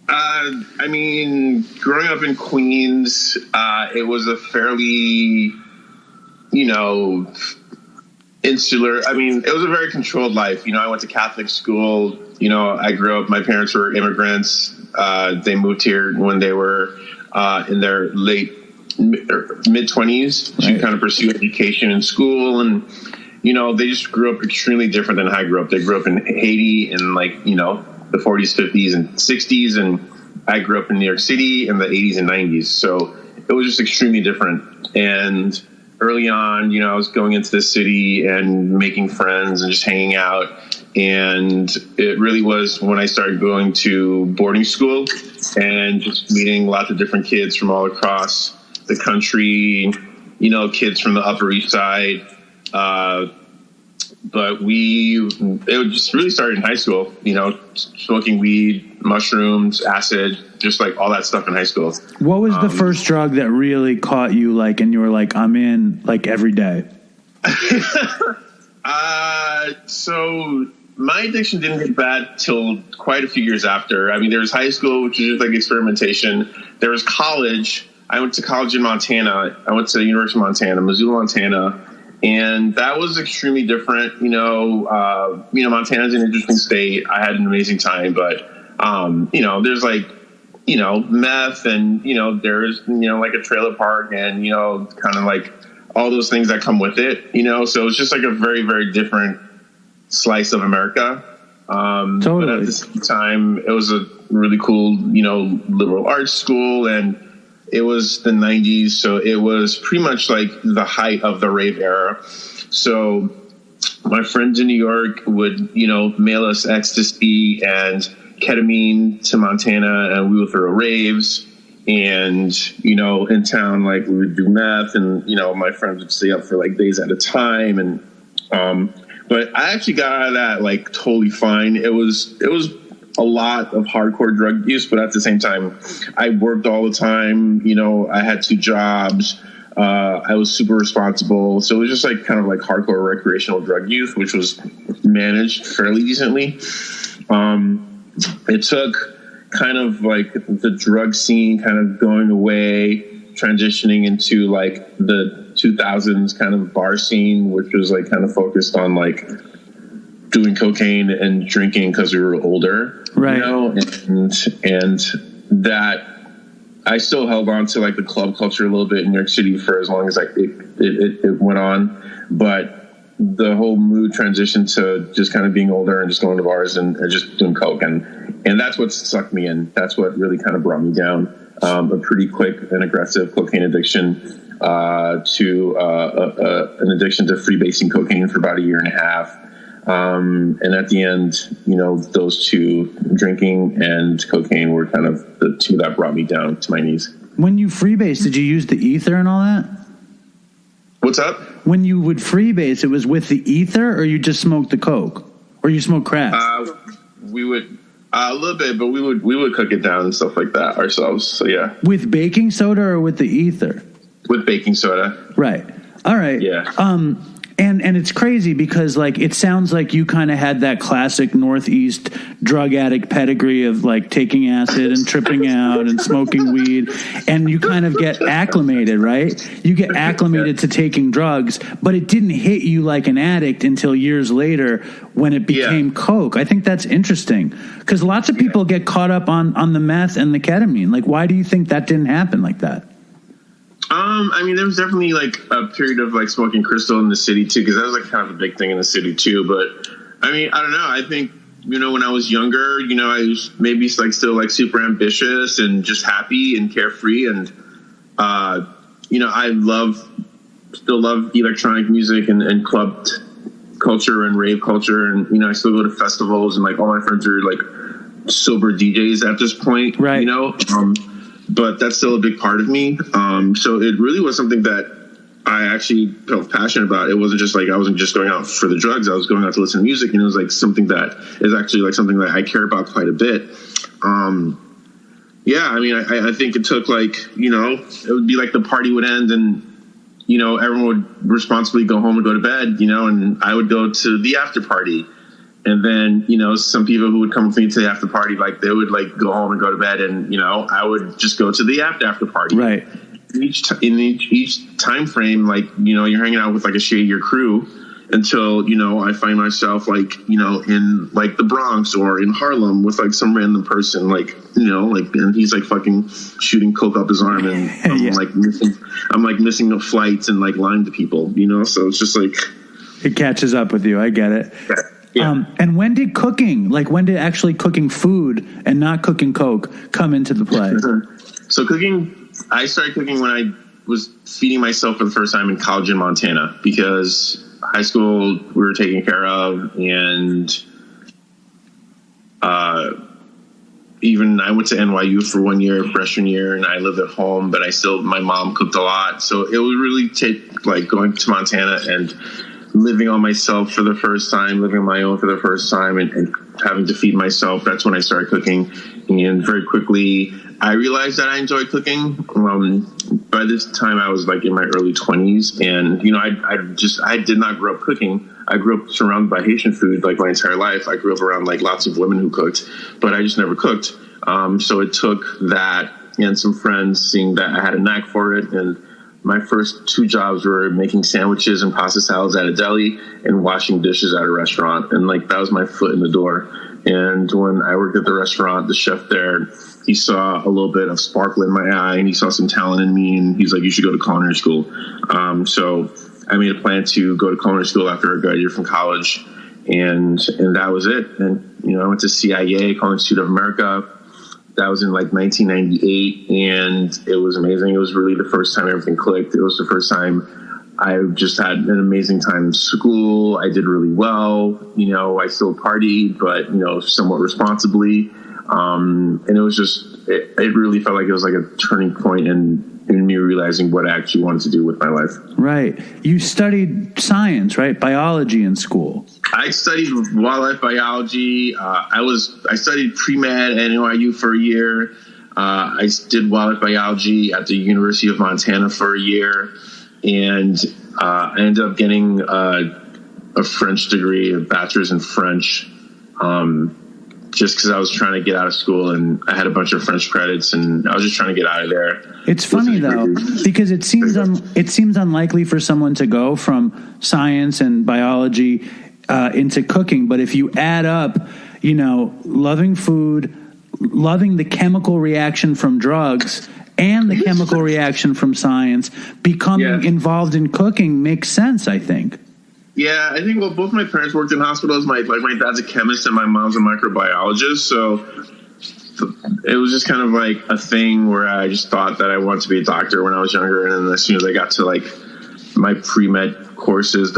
I mean, growing up in Queens, it was a fairly, insular. I mean, it was a very controlled life. I went to Catholic school. I grew up, my parents were immigrants. They moved here when they were in their mid-20s to kind of pursue education in school. And, they just grew up extremely different than I grew up. They grew up in Haiti in the 40s, 50s, and 60s. And I grew up in New York City in the 80s and 90s. So it was just extremely different. And early on, I was going into the city and making friends and just hanging out. And it really was when I started going to boarding school and just meeting lots of different kids from all across the country, kids from the Upper East Side. But it just really started in high school, smoking weed, mushrooms, acid, just like all that stuff in high school. What was the first drug that really caught you, and you were like, I'm in, every day? So my addiction didn't get bad till quite a few years after. I mean, there was high school, which was just like experimentation. There was college. I went to college in Montana. I went to the University of Montana, Missoula, Montana. And that was extremely different. Montana's an interesting state. I had an amazing time, but, there's meth and, there's, like a trailer park and, kind of like all those things that come with it, so it's just like a very, very different slice of America. Totally. But at the same time, it was a really cool, liberal arts school, and it was the 90s. So it was pretty much like the height of the rave era. So my friends in New York would, mail us ecstasy and ketamine to Montana, and we would throw raves. And, in town, we would do meth, and, my friends would stay up for days at a time. And, but I actually got out of that totally fine. It was a lot of hardcore drug use, but at the same time, I worked all the time. I had 2 jobs. I was super responsible. So it was just kind of hardcore recreational drug use, which was managed fairly decently. It took kind of the drug scene kind of going away, transitioning into the 2000s kind of bar scene, which was kind of focused on doing cocaine and drinking because we were older, right? And that I still held on to the club culture a little bit in New York City for as long as it went on, but the whole mood transitioned to just kind of being older and just going to bars and just doing coke, and that's what sucked me in. That's what really kind of brought me down. A pretty quick and aggressive cocaine addiction to an addiction to freebasing cocaine for about a year and a half. And at the end, those 2, drinking and cocaine, were kind of the 2 that brought me down to my knees. When you freebase, did you use the ether and all that? What's up? When you would freebase, it was with the ether, or you just smoked the coke, or you smoked crack? We would a little bit, but we would cook it down and stuff like that ourselves. So yeah. With baking soda or with the ether? With baking soda. Right. All right. Yeah. And it's crazy because, like, it sounds like you kind of had that classic Northeast drug addict pedigree of, like, taking acid and tripping out and smoking weed, and you kind of get acclimated, right? You get acclimated to taking drugs, but it didn't hit you like an addict until years later when it became coke. I think that's interesting because lots of people get caught up on the meth and the ketamine. Like, why do you think that didn't happen like that? I mean, there was definitely like a period of like smoking crystal in the city too, because that was like kind of a big thing in the city too. But I mean, I don't know. I think, you know, when I was younger, you know, I was maybe like still like super ambitious and just happy and carefree. And, you know, I still love electronic music and club culture and rave culture. And, you know, I still go to festivals and like all my friends are like sober DJs at this point, right? You know, but that's still a big part of me. So it really was something that I actually felt passionate about. It wasn't just like I wasn't just going out for the drugs. I was going out to listen to music, and it was like something that is actually like something that I care about quite a bit. Yeah, I mean, I think it took like, you know, it would be like the party would end and, you know, everyone would responsibly go home and go to bed, you know, and I would go to the after party. And then, you know, some people who would come with me to the after party, like they would like go home and go to bed, and, you know, I would just go to the after party. Right. In each time frame, like, you know, you're hanging out with like a shadier crew until, you know, I find myself like, you know, in like the Bronx or in Harlem with like some random person, like, you know, like, and he's like fucking shooting coke up his arm, and I'm like missing the flights and like lying to people, you know. So it's just like it catches up with you. I get it. Yeah. And when did actually cooking food and not cooking coke come into the play? So I started cooking when I was feeding myself for the first time in college in Montana, because high school we were taken care of, and even I went to NYU for 1 year, freshman year, and I lived at home, but my mom cooked a lot. So it would really take like going to Montana and living on myself for the first time, living on my own for the first time, and having to feed myself. That's when I started cooking. And very quickly, I realized that I enjoyed cooking. By this time, I was like in my early 20s. And, you know, I did not grow up cooking. I grew up surrounded by Haitian food like my entire life. I grew up around like lots of women who cooked, but I just never cooked. So it took that and some friends seeing that I had a knack for it. And my first 2 jobs were making sandwiches and pasta salads at a deli and washing dishes at a restaurant. And like, that was my foot in the door. And when I worked at the restaurant, the chef there, he saw a little bit of sparkle in my eye, and he saw some talent in me, and he's like, you should go to culinary school. So I made a plan to go to culinary school after I graduated from college. And that was it. And, you know, I went to CIA, Culinary Institute of America. That was in like 1998, and it was amazing. It was really the first time everything clicked. It was the first time I just had an amazing time in school. I did really well. You know, I still partied, but, you know, somewhat responsibly. And it was just, it really felt like it was like a turning point in me realizing what I actually wanted to do with my life. Right. You studied science, right? Biology in school. I studied wildlife biology. I studied pre-med at NYU for a year. I did wildlife biology at the University of Montana for a year. And I ended up getting a French degree, a bachelor's in French, just because I was trying to get out of school, and I had a bunch of French credits, and I was just trying to get out of there. It's funny though, because it seems unlikely for someone to go from science and biology into cooking. But if you add up, you know, loving food, loving the chemical reaction from drugs and the chemical reaction from science, becoming involved in cooking makes sense, I think. Yeah, I think, well, both my parents worked in hospitals. My dad's a chemist and my mom's a microbiologist. So it was just kind of like a thing where I just thought that I wanted to be a doctor when I was younger. And then as soon as I got to like my pre-med courses,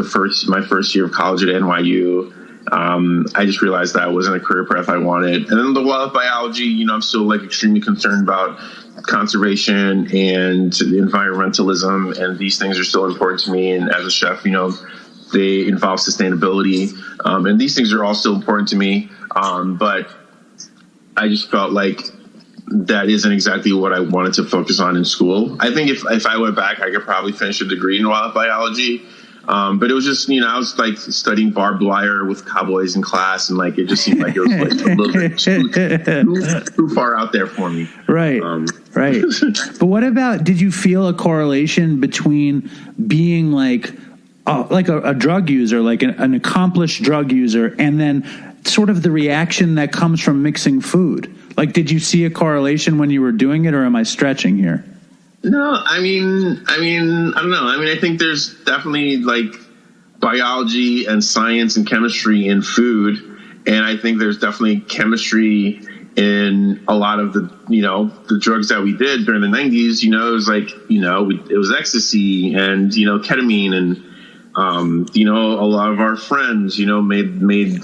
my first year of college at NYU, I just realized that wasn't a career path I wanted. And then the wildlife biology, you know, I'm still like extremely concerned about conservation and environmentalism, and these things are still important to me. And as a chef, you know, they involve sustainability, and these things are all still important to me. But I just felt like that isn't exactly what I wanted to focus on in school. I think if I went back, I could probably finish a degree in wildlife biology. But it was just, I was like studying barbed wire with cowboys in class, and like it just seemed like it was like a little bit too far out there for me. Right. Right. But what about, did you feel a correlation between being like a drug user, like an accomplished drug user, and then sort of the reaction that comes from mixing food? Like, did you see a correlation when you were doing it, or am I stretching here? No, I mean, I don't know. I mean, I think there's definitely like biology and science and chemistry in food. And I think there's definitely chemistry in a lot of the, the drugs that we did during the 90s. It was like, it was ecstasy and, ketamine, and, a lot of our friends, made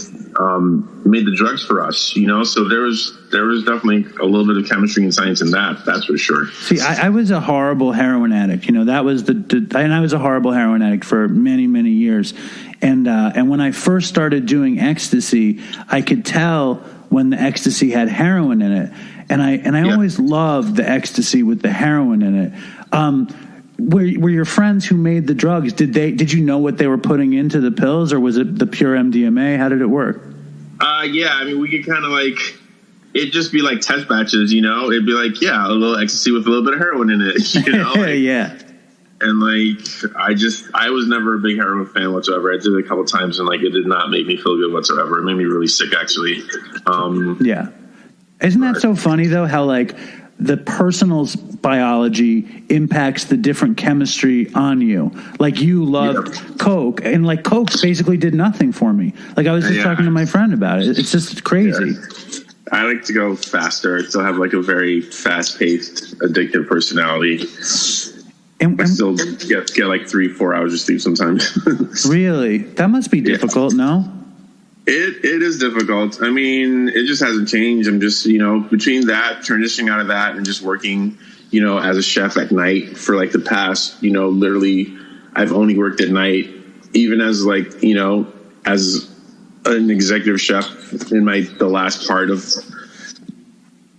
the drugs for us, so there was definitely a little bit of chemistry and science in that's for sure. See, I was a horrible heroin addict, that was and I was a horrible heroin addict for many, many years. And when I first started doing ecstasy, I could tell when the ecstasy had heroin in it. And I always loved the ecstasy with the heroin in it. Were your friends who made the drugs, did you know what they were putting into the pills, or was it the pure MDMA? How did it work? Yeah, I mean, we could kind of like, it'd just be like test batches, it'd be like, a little ecstasy with a little bit of heroin in it, Yeah. And like, I was never a big heroin fan whatsoever. I did it a couple times, and like, it did not make me feel good whatsoever. It made me really sick, actually. Yeah. Isn't that so funny though, how like the personal's biology impacts the different chemistry on you? Like, you loved Coke, and like Coke basically did nothing for me. Like, I was just talking to my friend about it. It's just crazy. Yeah. I like to go faster. I still have like a very fast-paced, addictive personality. And I still get like 3-4 hours of sleep sometimes. Really? That must be difficult, no? It is difficult. I mean, it just hasn't changed. I'm just, between that, transitioning out of that, and just working, as a chef at night for like the past, literally, I've only worked at night, even as like, as an executive chef in the last part of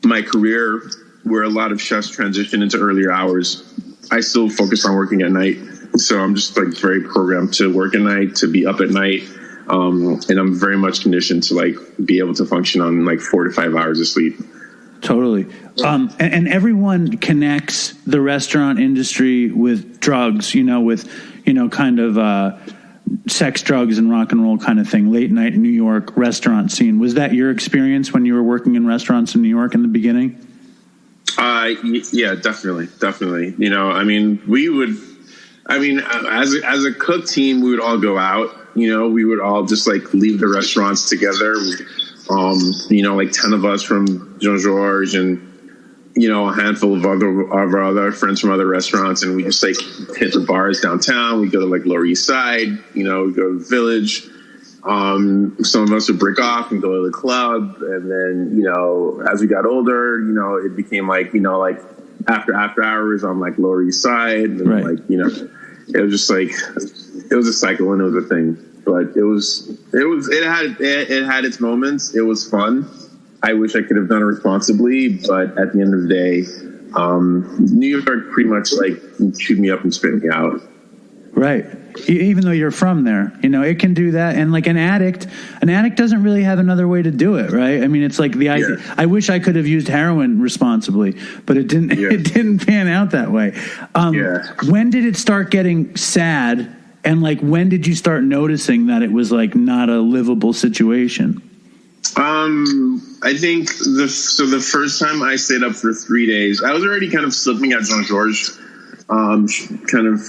my career, where a lot of chefs transition into earlier hours. I still focus on working at night. So I'm just like very programmed to work at night, to be up at night. And I'm very much conditioned to like be able to function on like 4 to 5 hours of sleep. Totally. And everyone connects the restaurant industry with drugs, kind of sex, drugs, and rock and roll kind of thing. Late night New York restaurant scene. Was that your experience when you were working in restaurants in New York in the beginning? Yeah, definitely. As a cook team, we would all go out. We would all just like leave the restaurants together. Like 10 of us from Jean Georges, and a handful of our other friends from other restaurants, and we just like hit the bars downtown. We go to like Lower East Side. We go to the Village. Some of us would break off and go to the club, and then as we got older, it became like like after hours on like Lower East Side, and right. like it was just like it was a cycle and it was a thing. But it had its moments. It was fun. I wish I could have done it responsibly, but at the end of the day, New York pretty much like chewed me up and spit me out. Right. Even though you're from there, it can do that. And like an addict doesn't really have another way to do it, right? I mean, it's like the idea. I wish I could have used heroin responsibly, but it didn't. It didn't pan out that way. When did it start getting sad? And like, when did you start noticing that it was like not a livable situation? I think the first time I stayed up for 3 days, I was already kind of slipping at Jean Georges, kind of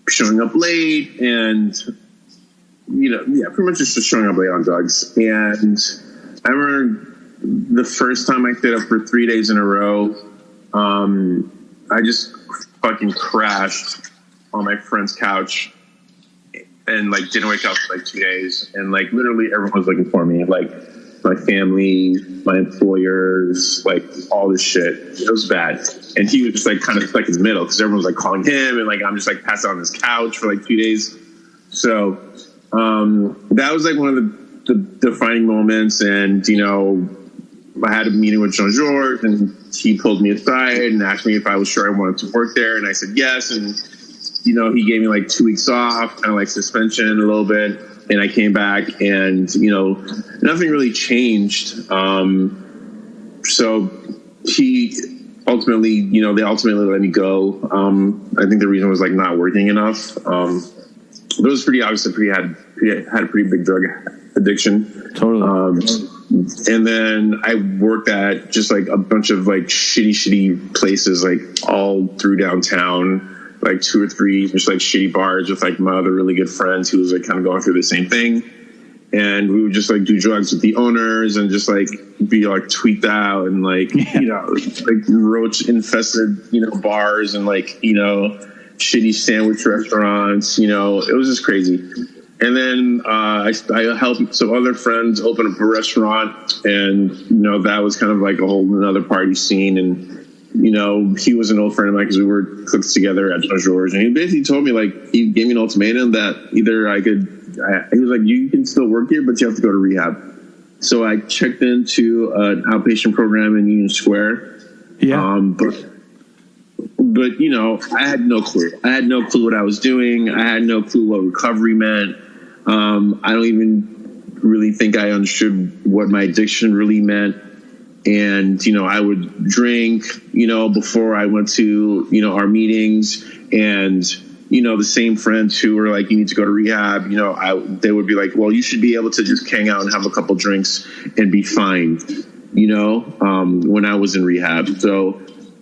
showing up late and, pretty much just showing up late on drugs. And I remember the first time I stayed up for 3 days in a row, I just fucking crashed on my friend's couch and like didn't wake up for like 2 days. And like literally everyone was looking for me, like my family, my employers, like all this shit. It was bad. And he was just like kind of stuck in the middle because everyone was like calling him, and like I'm just like passed out on his couch for like 2 days. So that was like one of the defining moments. And I had a meeting with Jean Georges, and he pulled me aside and asked me if I was sure I wanted to work there, and I said yes. And you know, he gave me like 2 weeks off, kind of like suspension a little bit. And I came back and, you know, nothing really changed. So he ultimately, you know, they ultimately let me go. I think the reason was like not working enough. It was pretty obvious that had a pretty big drug addiction. Totally. And then I worked at just like a bunch of like shitty places, like all through downtown, like 2 or 3 just like shitty bars with like my other really good friends who was like kind of going through the same thing. And we would just like do drugs with the owners and just like be like tweaked out and like, you know, like roach infested, you know, bars and like, you know, shitty sandwich restaurants, you know, it was just crazy. And then I helped some other friends open up a restaurant, and, you know, that was kind of like a whole another party scene. And, you know, he was an old friend of mine because we were cooks together at George. And he basically told me, like, he gave me an ultimatum that either he was like, you can still work here, but you have to go to rehab. So I checked into an outpatient program in Union Square. Yeah. But, you know, I had no clue. I had no clue what I was doing. I had no clue what recovery meant. I don't even really think I understood what my addiction really meant. And, you know, I would drink, you know, before I went to, you know, our meetings. And, you know, the same friends who were like, you need to go to rehab, you know, they would be like, well, you should be able to just hang out and have a couple drinks and be fine, you know, when I was in rehab. So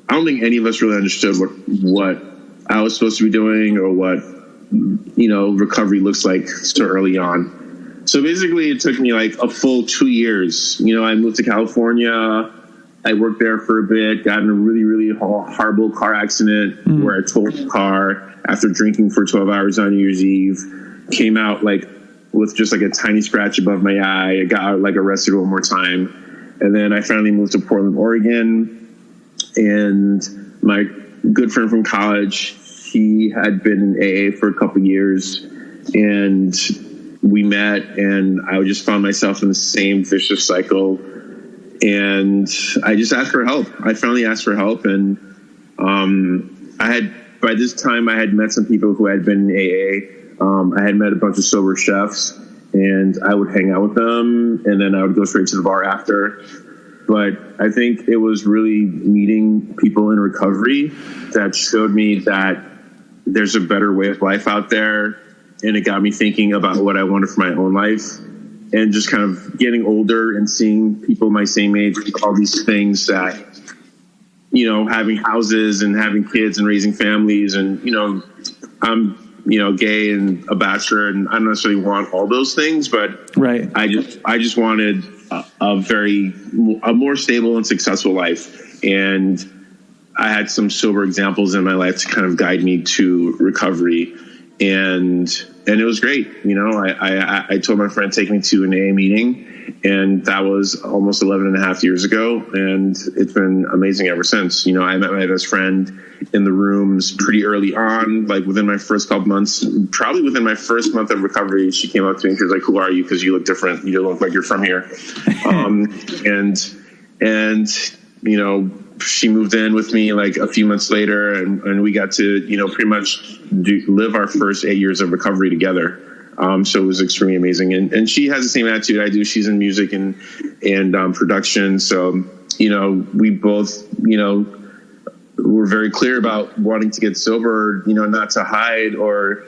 I don't think any of us really understood what I was supposed to be doing or what, you know, recovery looks like so early on. So basically it took me like a full 2 years. You know, I moved to California. I worked there for a bit, got in a really, really horrible car accident where I totaled the car after drinking for 12 hours on New Year's Eve, came out like with just like a tiny scratch above my eye. I got like arrested one more time. And then I finally moved to Portland, Oregon. And my good friend from college, he had been in AA for a couple years, and we met, and I just found myself in the same vicious cycle. And I just asked for help. I finally asked for help. And by this time I had met some people who had been in AA. I had met a bunch of sober chefs, and I would hang out with them, and then I would go straight to the bar after. But I think it was really meeting people in recovery that showed me that there's a better way of life out there. And it got me thinking about what I wanted for my own life, and just kind of getting older and seeing people my same age do all these things that, you know, having houses and having kids and raising families. And, you know, I'm, you know, gay and a bachelor, and I don't necessarily want all those things, but right. I just wanted a more stable and successful life. And I had some sober examples in my life to kind of guide me to recovery. And it was great. You know, I told my friend, take me to an AA meeting, and that was almost 11 and a half years ago. And it's been amazing ever since. You know, I met my best friend in the rooms pretty early on, like within my first couple months, probably within my first month of recovery. She came up to me and she was like, who are you? Because you look different. You don't look like you're from here. And, you know, she moved in with me like a few months later, and we got to, you know, pretty much live our first 8 years of recovery together. So it was extremely amazing. And she has the same attitude I do. She's in music and production. So, you know, we both, you know, were very clear about wanting to get sober, you know, not to hide or,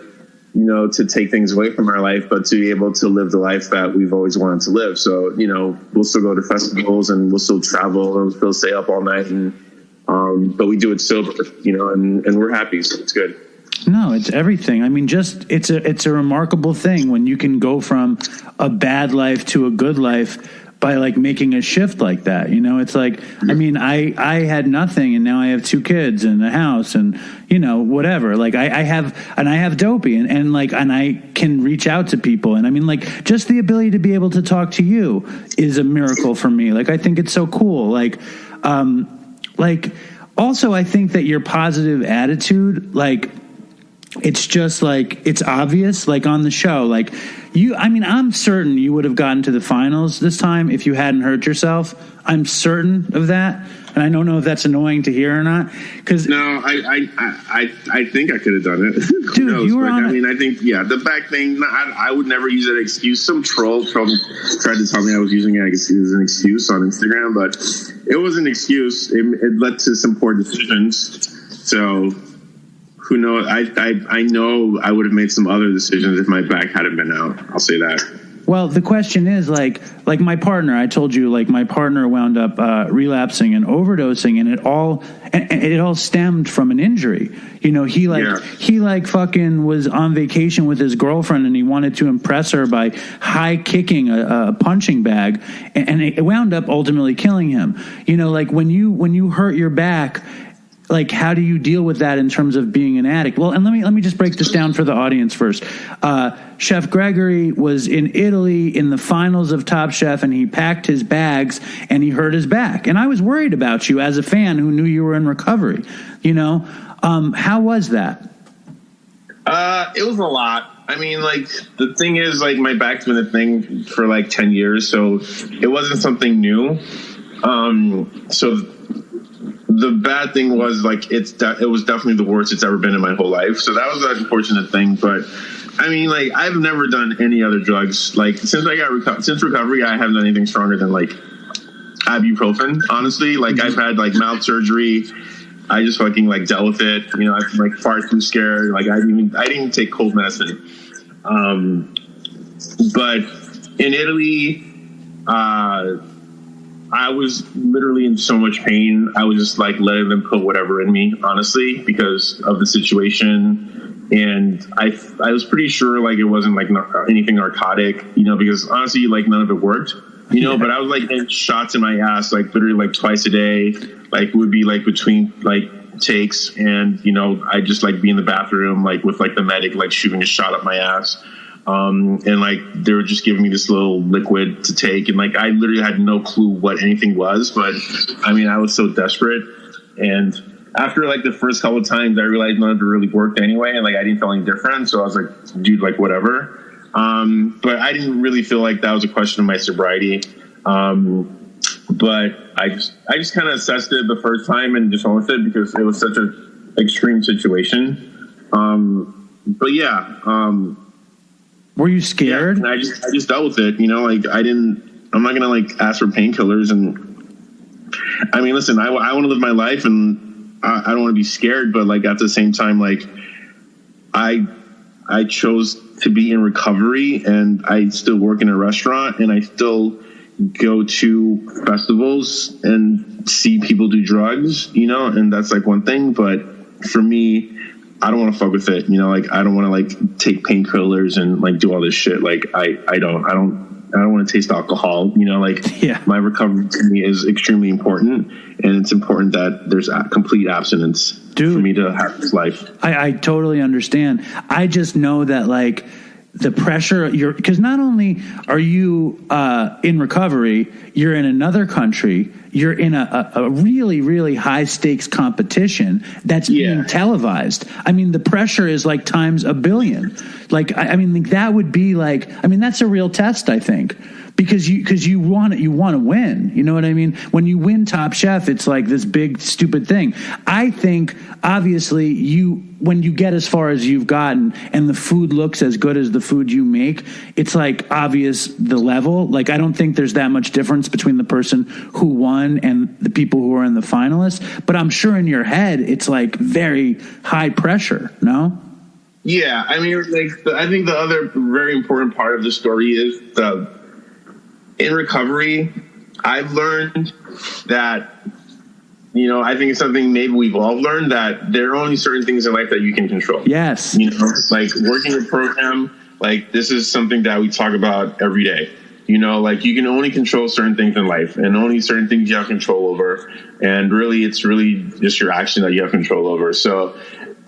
you know, to take things away from our life, but to be able to live the life that we've always wanted to live. So, you know, we'll still go to festivals and we'll still travel and we'll still stay up all night. And, but we do it sober, you know, and we're happy. So it's good. No, it's everything. I mean, just it's a remarkable thing when you can go from a bad life to a good life by like making a shift like that. You know, it's like, I mean, I had nothing and now I have 2 kids and a house and, you know, whatever. Like I have Dopey and I can reach out to people. And I mean, like just the ability to be able to talk to you is a miracle for me. Like, I think it's so cool. Like also I think that your positive attitude, like, it's just like, it's obvious, like on the show, like I'm certain you would have gotten to the finals this time if you hadn't hurt yourself. I'm certain of that. And I don't know if that's annoying to hear or not. No, I think I could have done it. Dude, you were on I mean, I think, the back thing, I would never use that excuse. Some troll tried to tell me I was using it as an excuse on Instagram, but it was an excuse. It led to some poor decisions. So who knows? I know I would have made some other decisions if my back hadn't been out. I'll say that. Well, the question is, like my partner, I told you, like my partner wound up relapsing and overdosing, and it all stemmed from an injury. You know, he fucking was on vacation with his girlfriend, and he wanted to impress her by high kicking a punching bag, and it wound up ultimately killing him. You know, like when you hurt your back, like, how do you deal with that in terms of being an addict? Well, and let me just break this down for the audience first. Chef Gregory was in Italy in the finals of Top Chef, and he packed his bags and he hurt his back. And I was worried about you as a fan who knew you were in recovery. You know, how was that? It was a lot. I mean, like, the thing is, like, my back's been a thing for like 10 years, so it wasn't something new. So the bad thing was, like, it was definitely the worst it's ever been in my whole life. So that was an unfortunate thing. But I mean, like, I've never done any other drugs. Like, since recovery, I haven't done anything stronger than like ibuprofen. Honestly, like, I've had like mouth surgery. I just fucking like dealt with it. You know, I'm like far too scared. Like, I didn't even take cold medicine. But in Italy, I was literally in so much pain. I was just like letting them put whatever in me, honestly, because of the situation. And I was pretty sure like it wasn't like anything narcotic, you know, because honestly, like none of it worked, you know. But I was like getting shots in my ass, like literally like twice a day. Like, would be like between like takes, and you know, I'd just like be in the bathroom like with like the medic like shooting a shot up my ass. And like they were just giving me this little liquid to take, and like I literally had no clue what anything was, but I mean, I was so desperate. And after like the first couple of times, I realized none of it really worked anyway, and like I didn't feel any different, so I was like, dude, like whatever. But I didn't really feel like that was a question of my sobriety. But I just kind of assessed it the first time and just went with it because it was such an extreme situation. But yeah. Were you scared? Yeah, and I just dealt with it, you know, like I'm not going to like ask for painkillers. And I mean, listen, I want to live my life, and I don't want to be scared, but like at the same time, like I chose to be in recovery, and I still work in a restaurant, and I still go to festivals and see people do drugs, you know, and that's like one thing. But for me, I don't want to fuck with it, you know, like I don't want to like take painkillers and like do all this shit. Like I don't want to taste alcohol, you know, like my recovery to me is extremely important, and it's important that there's a complete abstinence for me to have this life. I totally understand. I just know that like the pressure because not only are you in recovery, you're in another country, you're in a really, really high stakes competition that's being televised. I mean, the pressure is like times a billion. Like, I mean, that would be like, I mean, that's a real test, I think. Because you want to win, you know what I mean? When you win Top Chef, it's like this big stupid thing. I think obviously when you get as far as you've gotten and the food looks as good as the food you make, it's like obvious the level. Like I don't think there's that much difference between the person who won and the people who are in the finalists. But I'm sure in your head it's like very high pressure. No? Yeah, I mean, like I think the other very important part of the story is in recovery, I've learned that, you know, I think it's something maybe we've all learned, that there are only certain things in life that you can control. Yes. You know, like working a program, like this is something that we talk about every day. You know, like you can only control certain things in life, and only certain things you have control over. And really, it's really just your action that you have control over. So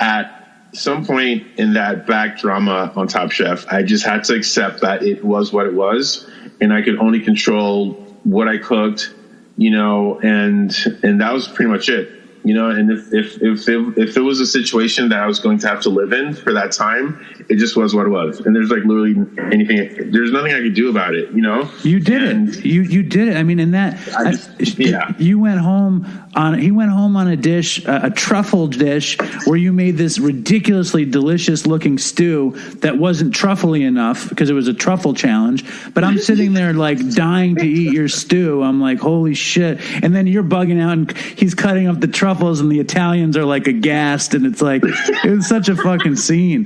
at some point in that back drama on Top Chef, I just had to accept that it was what it was, and I could only control what I cooked, you know, and that was pretty much it. you know, and if it was a situation that I was going to have to live in for that time, it just was what it was. And there's like literally there's nothing I could do about it, you know? You did it. You did it. I mean, in that, he went home on a dish, a truffle dish, where you made this ridiculously delicious looking stew that wasn't truffly enough because it was a truffle challenge. But I'm sitting there like dying to eat your stew. I'm like, holy shit. And then you're bugging out and he's cutting up the truffles and the Italians are like aghast. And it's like, it was such a fucking scene.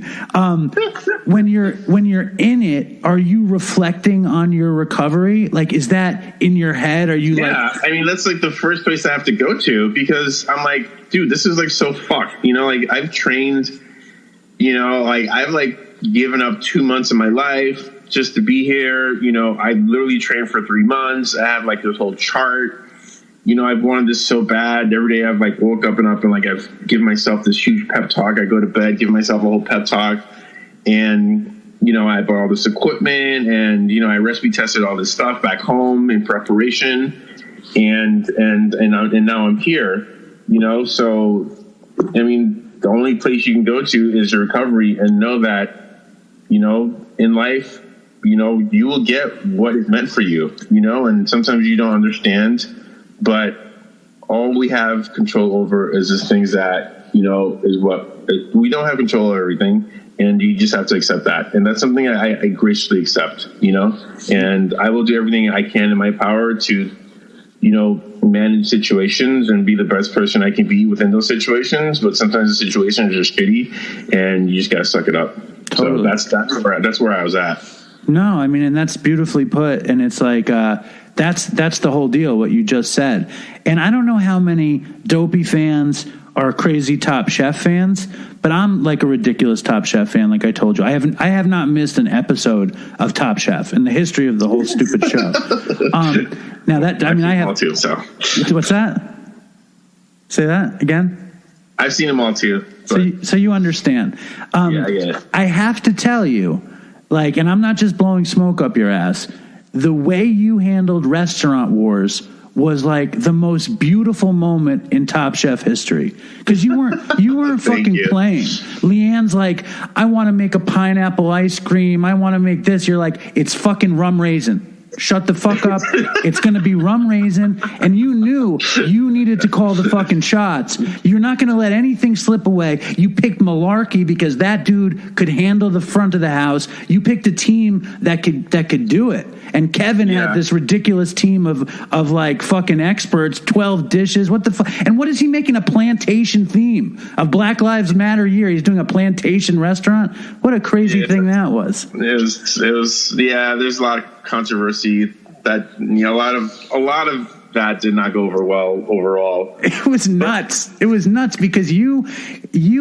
When you're in it, are you reflecting on your recovery? Like, is that in your head? Are you I mean, that's like the first place I have to go to, because I'm like, dude, this is like so fucked, you know, like I've trained, you know, like I've like given up 2 months of my life just to be here. You know, I literally trained for 3 months. I have like this whole chart. You know, I've wanted this so bad. Every day I've like woke up and like I've given myself this huge pep talk. I go to bed, give myself a whole pep talk. And, you know, I bought all this equipment and, you know, I recipe tested all this stuff back home in preparation. And now I'm here, you know? So, I mean, the only place you can go to is your recovery, and know that, you know, in life, you know, you will get what is meant for you, you know, and sometimes you don't understand. But all we have control over is the things that, you know, is what we don't have control over everything. And you just have to accept that. And that's something I graciously accept, you know, and I will do everything I can in my power to, you know, manage situations and be the best person I can be within those situations. But sometimes the situations are shitty and you just got to suck it up. Totally. So that's where I was at. No, I mean, and that's beautifully put. And it's like, that's the whole deal, what you just said. And I don't know how many Dopey fans are crazy Top Chef fans, but I'm like a ridiculous Top Chef fan. Like I told you, I have not missed an episode of Top Chef in the history of the whole stupid show. Now that, I mean, I have, too, so. What's that? Say that again. I've seen them all too. So you understand. Yeah. I have to tell you, like, and I'm not just blowing smoke up your ass, the way you handled Restaurant Wars was like the most beautiful moment in Top Chef history, because you weren't fucking playing. Leanne's like, I want to make a pineapple ice cream. I want to make this. You're like, it's fucking rum raisin. Shut the fuck up. It's going to be rum raisin. And you knew you needed to call the fucking shots. You're not going to let anything slip away. You picked Malarkey because that dude could handle the front of the house. You picked a team that could do it. And Kevin had this ridiculous team of like fucking experts, 12 dishes. What the fuck? And what is he making a plantation theme of Black Lives Matter year? He's doing a plantation restaurant. What a crazy thing that was. It was. There's a lot of controversy that, you know, a lot of that did not go over well overall. It was nuts. It was nuts because you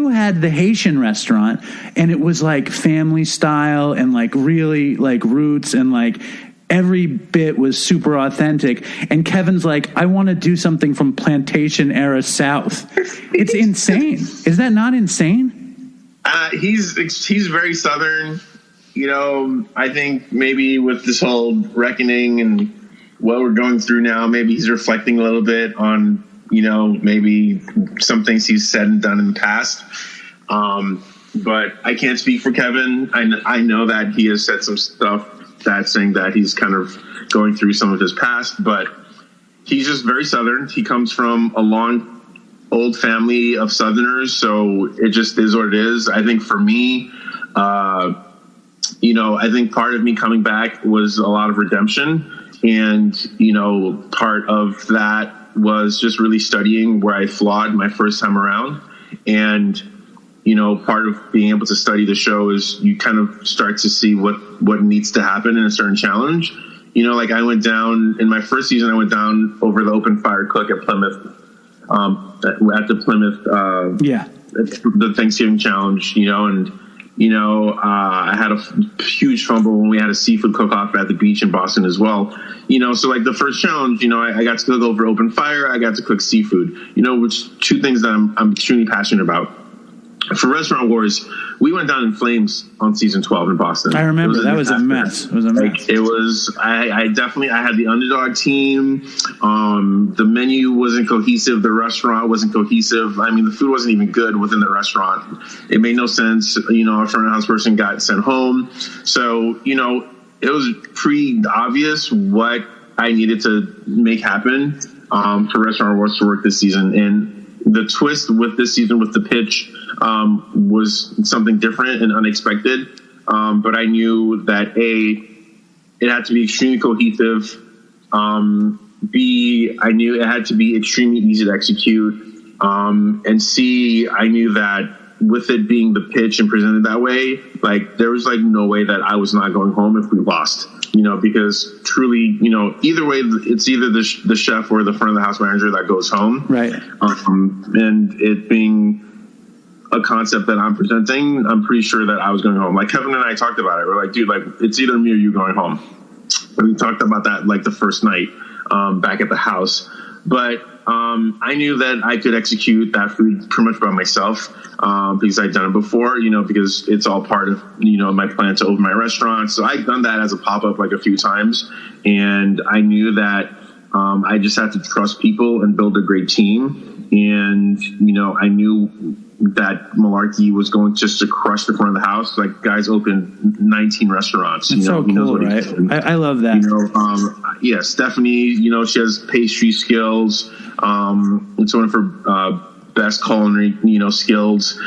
had the Haitian restaurant and it was like family style and like really like roots and like every bit was super authentic. And Kevin's like, I want to do something from plantation era South. It's insane. Is that not insane? He's very Southern. You know, I think maybe with this whole reckoning and what we're going through now, maybe he's reflecting a little bit on, you know, maybe some things he's said and done in the past. But I can't speak for Kevin. I know that he has said some stuff that's saying that he's kind of going through some of his past, but he's just very Southern. He comes from a long, old family of Southerners, so it just is what it is. I think for me, you know, I think part of me coming back was a lot of redemption. And, you know, part of that was just really studying where I flawed my first time around. And, you know, part of being able to study the show is you kind of start to see what needs to happen in a certain challenge. You know, like I went down in my first season, I went down over the open fire cook at Plymouth, at the Plymouth, the Thanksgiving challenge, you know, and, you know, I had a huge fumble when we had a seafood cook-off at the beach in Boston as well. You know, so like the first challenge, you know, I got to cook over open fire. I got to cook seafood, you know, which two things that I'm extremely passionate about. for Restaurant Wars, we went down in flames on season 12 in Boston. I remember that was a mess. It was a mess. Like, it was. I had the underdog team. The menu wasn't cohesive. The restaurant wasn't cohesive. I mean, the food wasn't even good within the restaurant. It made no sense. You know, a front of house person got sent home. So, you know, it was pretty obvious what I needed to make happen for Restaurant Wars to work this season. And the twist with this season with the pitch was something different and unexpected. But I knew that it had to be extremely cohesive. B, I knew it had to be extremely easy to execute. And C, I knew that with it being the pitch and presented that way, like, there was like no way that I was not going home if we lost, you know, because truly, you know, either way, it's either the chef or the front of the house manager that goes home. Right. And it being a concept that I'm presenting, I'm pretty sure that I was going home. Like, Kevin and I talked about it. We're like, dude, like, it's either me or you going home. And we talked about that like the first night back at the house. But I knew that I could execute that food pretty much by myself because I'd done it before, you know, because it's all part of, you know, my plan to open my restaurant. So I'd done that as a pop-up like a few times. And I knew that I just had to trust people and build a great team. And, you know, I knew that Malarkey was going just to crush the front of the house. Like, guys opened 19 restaurants. It's so cool, right? I love that. You know, yeah, Stephanie, you know, she has pastry skills. It's one of her best culinary, you know, skills.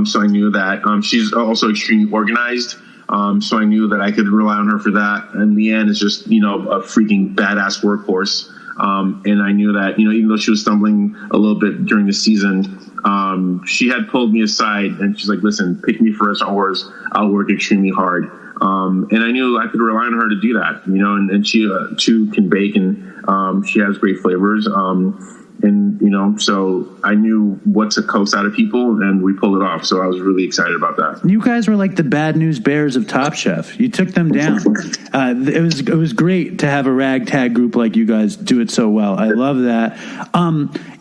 So I knew that she's also extremely organized. So I knew that I could rely on her for that. And Leanne is just, you know, a freaking badass workhorse. And I knew that, you know, even though she was stumbling a little bit during the season, she had pulled me aside and she's like, listen, pick me for Restaurant Wars. I'll work extremely hard. And I knew I could rely on her to do that, you know, and she too can bake, and she has great flavors. And, you know, so I knew what to coax out of people, and we pulled it off. So I was really excited about that. You guys were like the Bad News Bears of Top Chef. You took them down. It was great to have a ragtag group like you guys do it so well. I love that.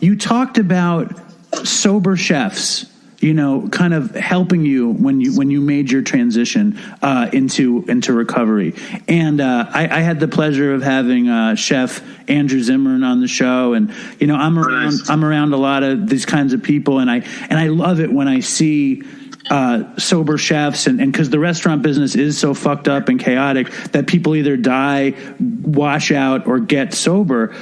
You talked about sober chefs, you know, kind of helping you when you made your transition into recovery. And I had the pleasure of having Chef Andrew Zimmern on the show, and you know, I'm around a lot of these kinds of people, and I love it when I see sober chefs, and because the restaurant business is so fucked up and chaotic that people either die, wash out, or get sober.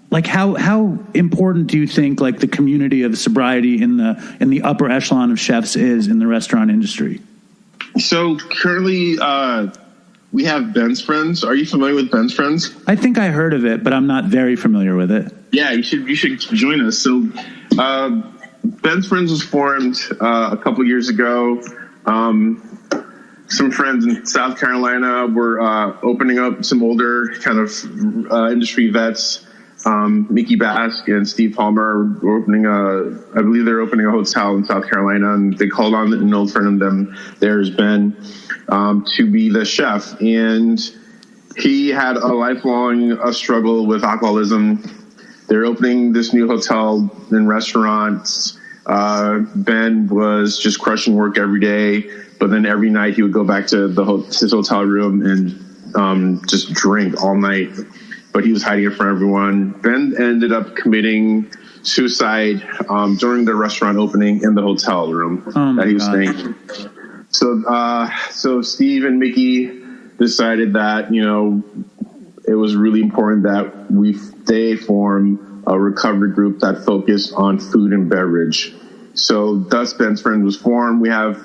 Like, how important do you think, like, the community of sobriety in the upper echelon of chefs is in the restaurant industry? So currently, we have Ben's Friends. Are you familiar with Ben's Friends? I think I heard of it, but I'm not very familiar with it. Yeah, you should join us. So Ben's Friends was formed a couple years ago. Some friends in South Carolina were opening up, some older kind of industry vets. Mickey Bask and Steve Palmer were opening I believe they're opening a hotel in South Carolina, and they called on an old friend of them, there's Ben, to be the chef. And he had a lifelong struggle with alcoholism. They're opening this new hotel and restaurants. Ben was just crushing work every day, but then every night he would go back to his hotel room and just drink all night. But he was hiding it from everyone. Ben ended up committing suicide during the restaurant opening in the hotel room that he was staying. So Steve and Mickey decided that, you know, it was really important that they form a recovery group that focused on food and beverage. So thus Ben's Friend was formed. We have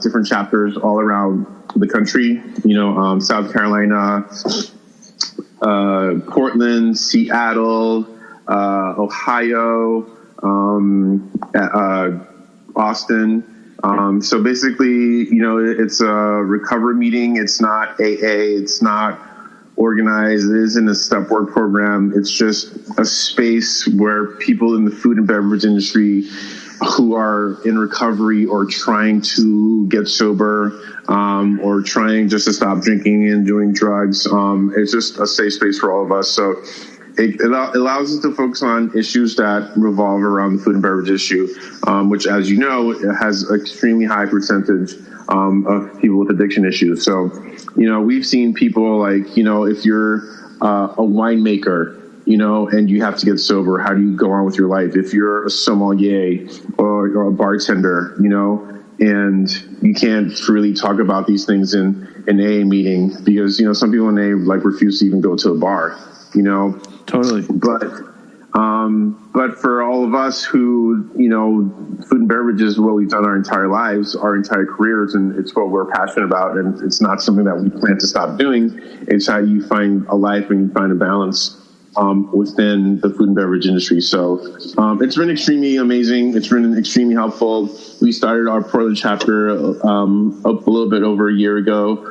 different chapters all around the country, you know, South Carolina, Portland, Seattle, Ohio, Austin. So basically, you know, it's a recovery meeting. It's not AA. It's not organized. It isn't a step work program. It's just a space where people in the food and beverage industry who are in recovery or trying to get sober, or trying just to stop drinking and doing drugs. It's just a safe space for all of us. So it allows us to focus on issues that revolve around the food and beverage issue, which, as you know, has an extremely high percentage of people with addiction issues. So, we've seen people like, if you're a winemaker, and you have to get sober, how do you go on with your life? If you're a sommelier or a bartender, and you can't really talk about these things in an AA meeting because, some people in AA refuse to even go to a bar, Totally. But for all of us who, food and beverage is what we've done our entire lives, our entire careers, and it's what we're passionate about, and it's not something that we plan to stop doing. It's how you find a life and you find a balance within the food and beverage industry. So it's been extremely amazing. It's been extremely helpful. We started our Portland chapter up a little bit over a year ago.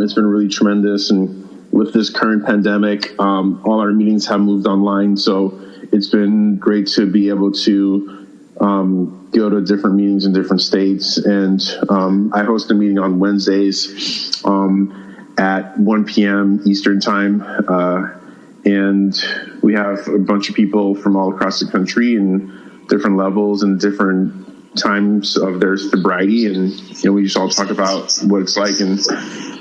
It's been really tremendous. And with this current pandemic, all our meetings have moved online. So it's been great to be able to go to different meetings in different states. And I host a meeting on Wednesdays at 1 p.m. Eastern time. And we have a bunch of people from all across the country and different levels and different times of their sobriety. And, we just all talk about what it's like. And,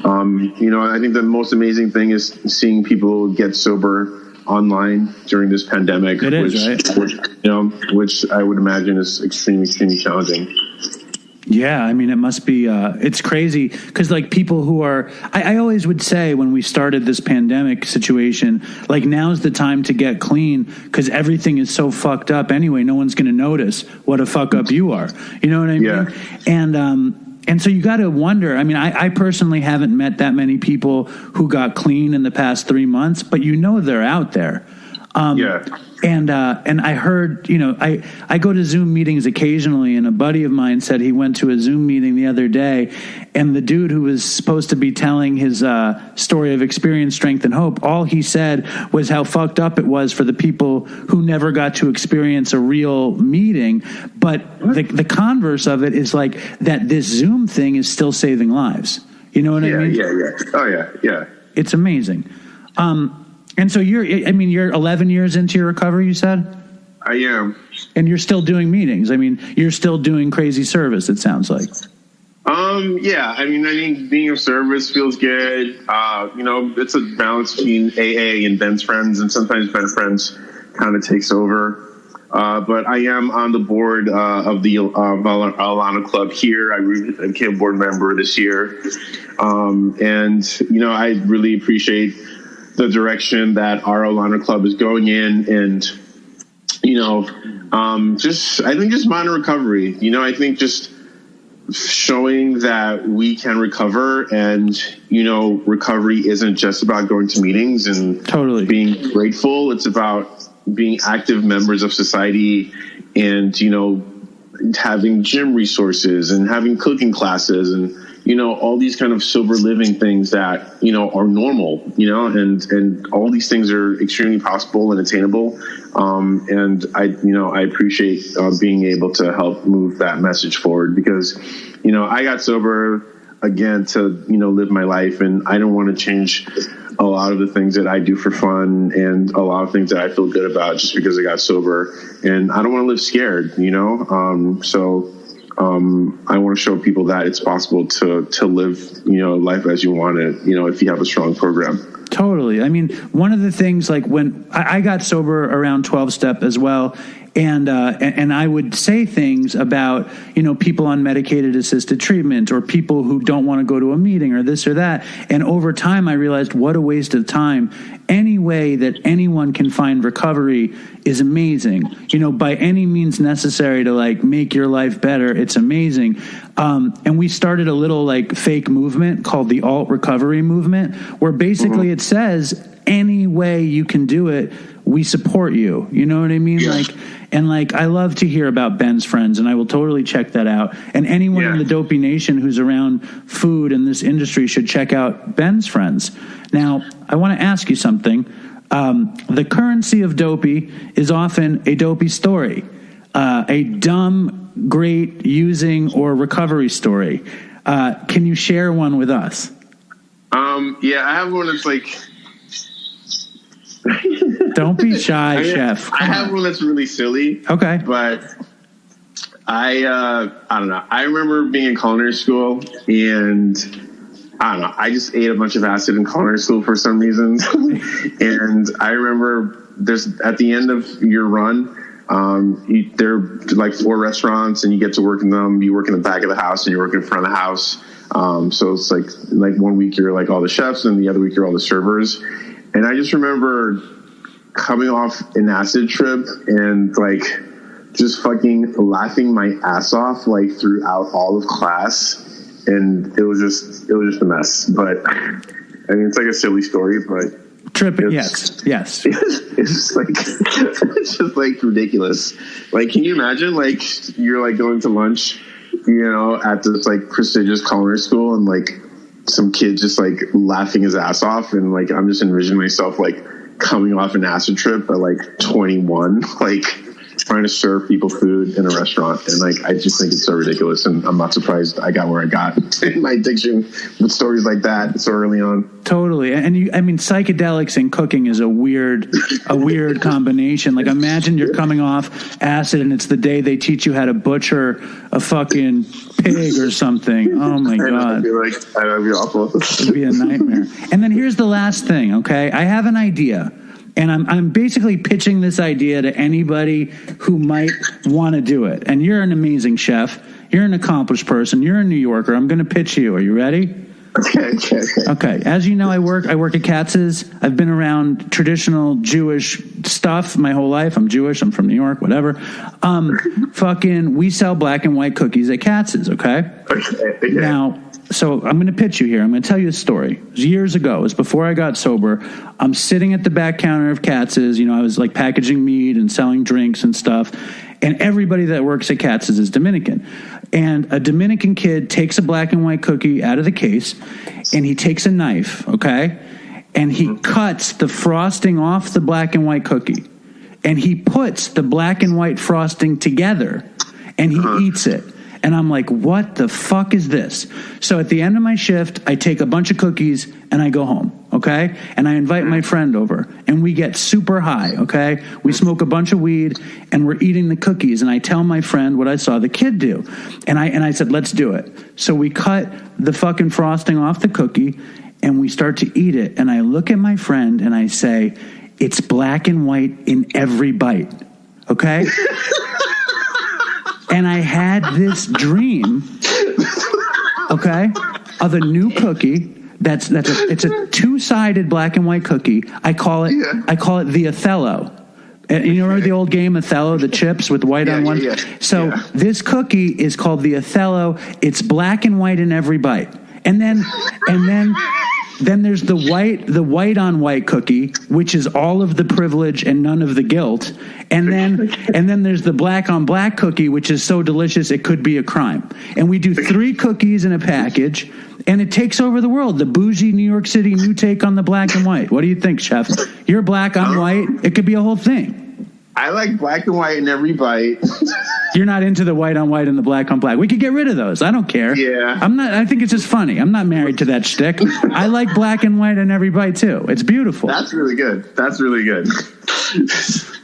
I think the most amazing thing is seeing people get sober online during this pandemic, which I would imagine is extremely, extremely challenging. Yeah, it must be, it's crazy because people who are, I always would say when we started this pandemic situation, now's the time to get clean because everything is so fucked up anyway. No one's going to notice what a fuck up you are. You know what I mean? Yeah. And so you got to wonder, I personally haven't met that many people who got clean in the past 3 months, but they're out there. And I heard, I go to Zoom meetings occasionally, and a buddy of mine said he went to a Zoom meeting the other day, and the dude who was supposed to be telling his story of experience, strength, and hope, all he said was how fucked up it was for the people who never got to experience a real meeting. But the converse of it is that this Zoom thing is still saving lives. You know what I mean? Yeah. Oh, yeah. It's amazing. And so you're 11 years into your recovery, you said? I am. And you're still doing meetings. You're still doing crazy service, it sounds like. Yeah. I think being of service feels good. It's a balance between AA and Ben's Friends, and sometimes Ben's Friends kind of takes over. But I am on the board of the Alana Club here. I became a board member this year. And I really appreciate the direction that our Alana Club is going in, and I think just modern recovery. I think just showing that we can recover, and recovery isn't just about going to meetings and totally being grateful. It's about being active members of society, and having gym resources and having cooking classes and all these kind of sober living things that, are normal, and all these things are extremely possible and attainable. And I appreciate being able to help move that message forward because, I got sober again to, live my life, and I don't want to change a lot of the things that I do for fun and a lot of things that I feel good about just because I got sober, and I don't want to live scared, I want to show people that it's possible to live, life as you want it, if you have a strong program. Totally. One of the things, when I got sober around 12-step as well, and I would say things about, people on medicated assisted treatment or people who don't want to go to a meeting or this or that. And over time, I realized what a waste of time. Any way that anyone can find recovery is amazing. By any means necessary to make your life better, it's amazing. And we started a little fake movement called the Alt Recovery Movement, where basically it says any way you can do it, we support you. You know what I mean? Yeah. I love to hear about Ben's Friends, and I will totally check that out. And anyone in the Dopey Nation who's around food in this industry should check out Ben's Friends. Now, I want to ask you something. The currency of Dopey is often a dopey story, a dumb, great using or recovery story. Can you share one with us? I have one that's Don't be shy, Chef. I have one that's really silly. Okay. But I don't know. I remember being in culinary school, and I don't know. I just ate a bunch of acid in culinary school for some reason. And I remember at the end of your run, there are like 4 restaurants, and you get to work in them. You work in the back of the house, and you work in front of the house. So it's like 1 week you're like all the chefs, and the other week you're all the servers. And I just remember coming off an acid trip and like just fucking laughing my ass off like throughout all of class, and it was just a mess. But I mean, it's like a silly story, but tripping. Yes. It's just like it's just like ridiculous. Like, can you imagine like you're like going to lunch, at this like prestigious culinary school, and like some kid just like laughing his ass off, and like I'm just envisioning myself like coming off an acid trip at like 21, like trying to serve people food in a restaurant. And like I just think it's so ridiculous, and I'm not surprised I got where I got in my addiction with stories like that so early on. Totally. And psychedelics and cooking is a weird combination. Like, imagine you're coming off acid and it's the day they teach you how to butcher a fucking pig or something. Oh my God. That'd be awful. It'd be a nightmare. And then here's the last thing. Okay. I have an idea, and I'm basically pitching this idea to anybody who might want to do it. And you're an amazing chef. You're an accomplished person. You're a New Yorker. I'm going to pitch you. Are you ready? Okay. As you know, I work at Katz's. I've been around traditional Jewish stuff my whole life. I'm Jewish. I'm from New York, whatever. We sell black and white cookies at Katz's, okay? Okay. Now, so I'm going to pitch you here. I'm going to tell you a story. It was years ago. It was before I got sober. I'm sitting at the back counter of Katz's. I was like packaging meat and selling drinks and stuff. And everybody that works at Katz's is Dominican. And a Dominican kid takes a black and white cookie out of the case, and he takes a knife, okay? And he cuts the frosting off the black and white cookie. And he puts the black and white frosting together, and he eats it. And I'm like, what the fuck is this? So at the end of my shift, I take a bunch of cookies and I go home, okay? And I invite my friend over, and we get super high, okay? We smoke a bunch of weed, and we're eating the cookies, and I tell my friend what I saw the kid do. And I said, let's do it. So we cut the fucking frosting off the cookie, and we start to eat it. And I look at my friend and I say, it's black and white in every bite, okay? And I had this dream, okay, of a new cookie. It's a two-sided black and white cookie. I call it the Othello. And you remember the old game Othello, the chips with white on one? So this cookie is called the Othello. It's black and white in every bite. And then there's the white on white cookie, which is all of the privilege and none of the guilt. And then there's the black on black cookie, which is so delicious it could be a crime. And we do 3 cookies in a package, and it takes over the world. The bougie New York City new take on the black and white. What do you think, Chef? You're black on white. It could be a whole thing. I like black and white in every bite. You're not into the white on white and the black on black. We could get rid of those. I don't care. Yeah. I think it's just funny. I'm not married to that shtick. I like black and white in every bite too. It's beautiful. That's really good.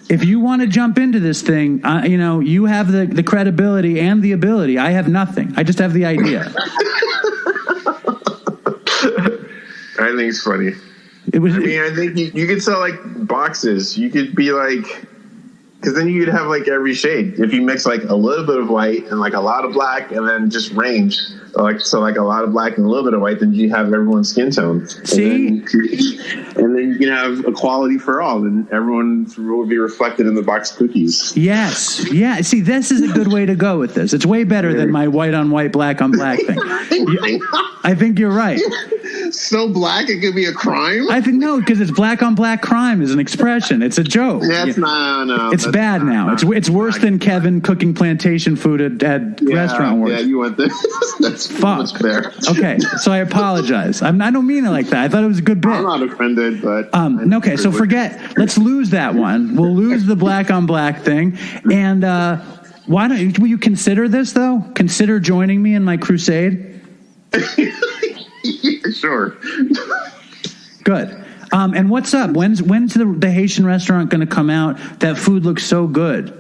If you want to jump into this thing, you have the credibility and the ability. I have nothing. I just have the idea. I think it's funny. I think you could sell like boxes. You could be like, because then you could have like every shade. If you mix like a little bit of white and like a lot of black, and then just range, like a lot of black and a little bit of white, then you have everyone's skin tone. See, and then you can have equality for all, and everyone will be reflected in the box cookies. Yes, yeah. See, this is a good way to go with this. It's way better than my white on white, black on black thing. I think you're right. So black it could be a crime? I think no, because it's black on black crime is an expression. It's a joke. That's no. It's bad now. It's worse than Kevin cooking plantation food at Restaurant Wars. Yeah, you went there. That's fuck. Fair. Okay, so I apologize. I don't mean it like that. I thought it was a good bit. I'm not offended, but okay. So forget. Let's lose that one. We'll lose the black on black thing. And will you consider this though? Consider joining me in my crusade. Yeah, sure. Good. And what's up? When's the Haitian restaurant going to come out? That food looks so good.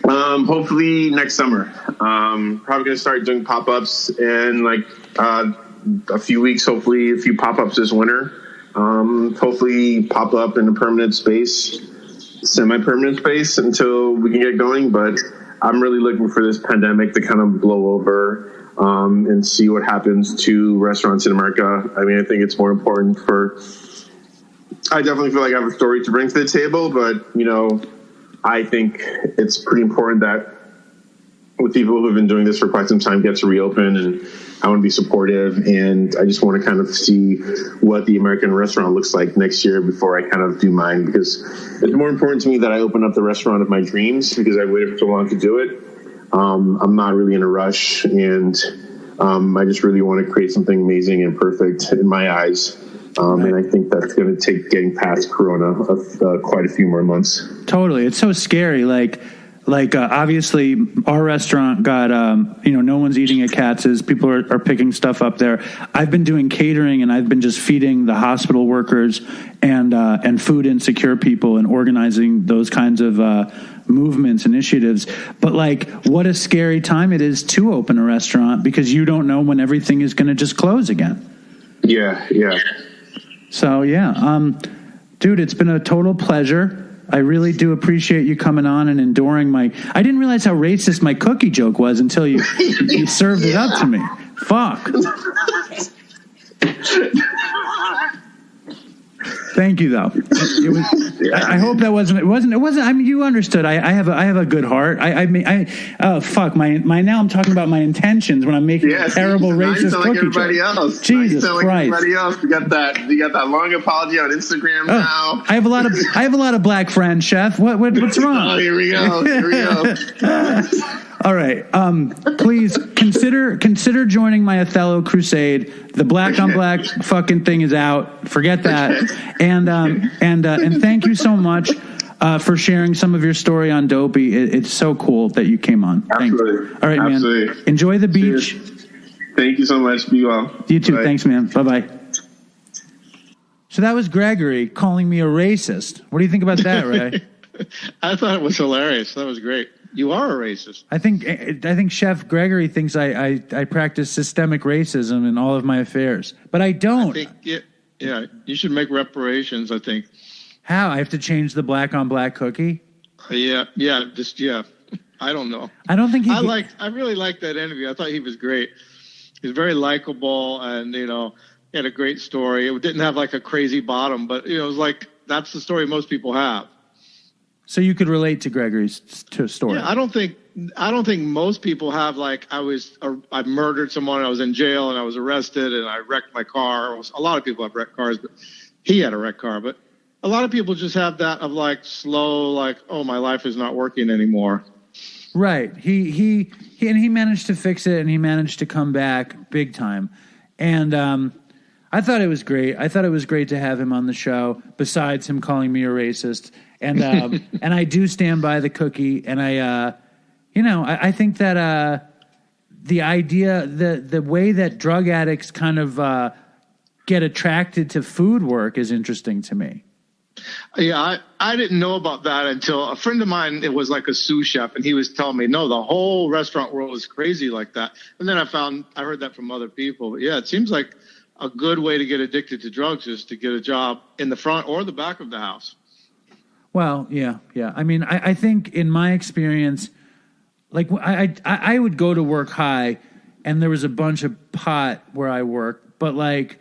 Hopefully next summer. Probably going to start doing pop-ups in like a few weeks. Hopefully a few pop-ups this winter. Hopefully pop up in a permanent space, semi-permanent space until we can get going. But I'm really looking for this pandemic to kind of blow over and see what happens to restaurants in America. I mean, I think it's more important I definitely feel like I have a story to bring to the table, but, you know, I think it's pretty important that with people who have been doing this for quite some time get to reopen, and I want to be supportive, and I just want to kind of see what the American restaurant looks like next year before I kind of do mine, because it's more important to me that I open up the restaurant of my dreams, because I waited so long to do it. I'm not really in a rush, and I just really want to create something amazing and perfect in my eyes. And I think that's going to take getting past Corona quite a few more months. Totally. It's so scary. Like obviously our restaurant got, no one's eating at Katz's. People are picking stuff up there. I've been doing catering, and I've been just feeding the hospital workers and food insecure people and organizing those kinds of movements, initiatives. But like, what a scary time it is to open a restaurant, because you don't know when everything is going to just close again. Yeah. So, dude, it's been a total pleasure. I really do appreciate you coming on and enduring I didn't realize how racist my cookie joke was until you served it up to me. Fuck. Thank you, though. I hope that wasn't. It wasn't. I mean, you understood. I have a good heart. Fuck. Now I'm talking about my intentions when I'm making a terrible racist cookie everybody joke. Else. Jesus Christ. Everybody else. You got that long apology on Instagram now. I have a lot of black friends, Chef. What's wrong? Oh, here we go. All right. Please consider joining my Othello crusade. The black on black fucking thing is out. Forget that. And thank you so much for sharing some of your story on Dopey. It's so cool that you came on. Absolutely. Thanks. All right, Absolutely. Man. Enjoy the beach. Cheers. Thank you so much. Be well. You too. Bye. Thanks, man. Bye-bye. So that was Gregory calling me a racist. What do you think about that, Ray? I thought it was hilarious. That was great. You are a racist. I think Chef Gregory thinks I practice systemic racism in all of my affairs, but I don't. I think, yeah, you should make reparations, I think. How? I have to change the black on black cookie? Yeah. I don't know. I don't think I really liked that interview. I thought he was great. He was very likable, and he had a great story. It didn't have like a crazy bottom, but it was like that's the story most people have. So you could relate to Gregory's story. Yeah, I don't think most people have like I murdered someone, I was in jail, and I was arrested, and I wrecked my car. A lot of people have wrecked cars, but he had a wrecked car. But a lot of people just have that of like slow, like, oh, my life is not working anymore. Right. He managed to fix it, and he managed to come back big time. And I thought it was great. I thought it was great to have him on the show. Besides him calling me a racist. And and I do stand by the cookie, and I think that the idea, the way that drug addicts kind of get attracted to food work is interesting to me. Yeah, I didn't know about that until a friend of mine, it was like a sous chef, and he was telling me, no, the whole restaurant world is crazy like that. And then I heard that from other people. But yeah, it seems like a good way to get addicted to drugs is to get a job in the front or the back of the house. Well, yeah. I mean, I think in my experience, like I would go to work high, and there was a bunch of pot where I worked, but like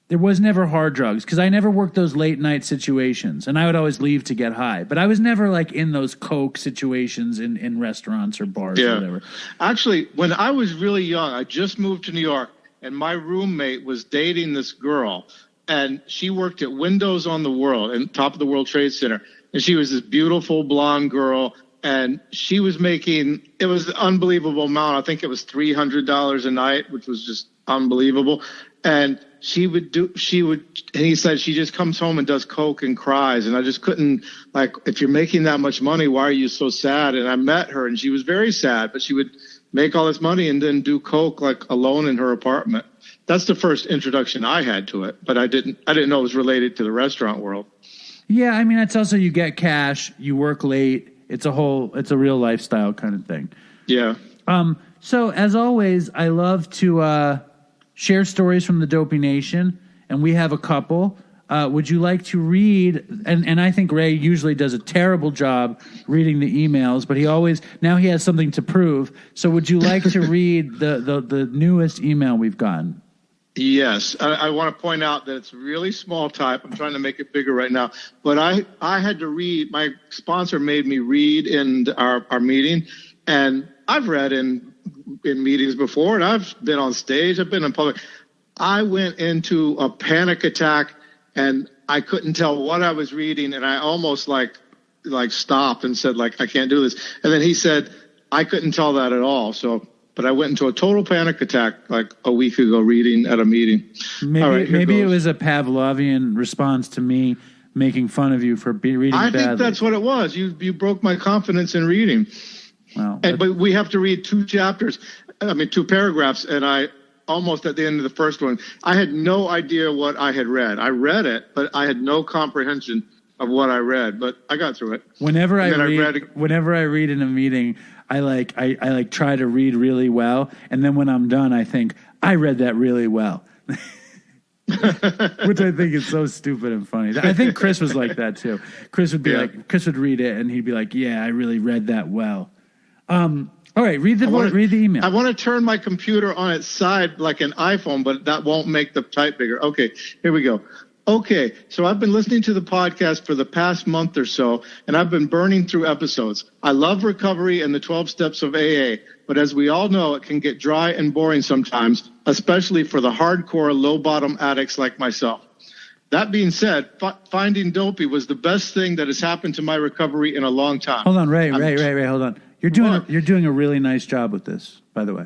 there was never hard drugs because I never worked those late night situations, and I would always leave to get high. But I was never like in those coke situations in restaurants or bars or whatever. Actually, when I was really young, I just moved to New York, and my roommate was dating this girl. And she worked at Windows on the World and top of the World Trade Center. And she was this beautiful blonde girl. And she was making, it was an unbelievable amount. I think it was $300 a night, which was just unbelievable. And and he said she just comes home and does coke and cries. And I just couldn't, like, if you're making that much money, why are you so sad? And I met her, and she was very sad, but she would make all this money and then do coke like alone in her apartment. that's the first introduction I had to it, but I didn't know it was related to the restaurant world. Yeah, I mean, it's also you get cash, you work late. It's a real lifestyle kind of thing. Yeah. So as always, I love to share stories from the Dopey Nation, and we have a couple. Would you like to read? And I think Ray usually does a terrible job reading the emails, but now he has something to prove. So would you like to read the newest email we've gotten? Yes. I want to point out that it's really small type. I'm trying to make it bigger right now. But I had to read. My sponsor made me read in our meeting. And I've read in meetings before, and I've been on stage. I've been in public. I went into a panic attack, and I couldn't tell what I was reading. And I almost like stopped and said, I can't do this. And then he said, I couldn't tell that at all. But I went into a total panic attack a week ago reading at a meeting. Maybe it was a Pavlovian response to me making fun of you for reading badly. I think that's what it was. You broke my confidence in reading. Wow. But we have to read 2 paragraphs, and I almost at the end of the first one, I had no idea what I had read. I read it, but I had no comprehension of what I read, but I got through it. Whenever I read in a meeting, I try to read really well, and then when I'm done, I think I read that really well, which I think is so stupid and funny. I think Chris was like that too. Chris would read it, and he'd be like, "Yeah, I really read that well." All right, read the email. I want to turn my computer on its side like an iPhone, but that won't make the type bigger. Okay, here we go. Okay, so I've been listening to the podcast for the past month or so, and I've been burning through episodes. I love recovery and the 12 steps of AA, but as we all know, it can get dry and boring sometimes, especially for the hardcore low-bottom addicts like myself. That being said, finding Dopey was the best thing that has happened to my recovery in a long time. Hold on, Ray, hold on. You're doing a really nice job with this, by the way.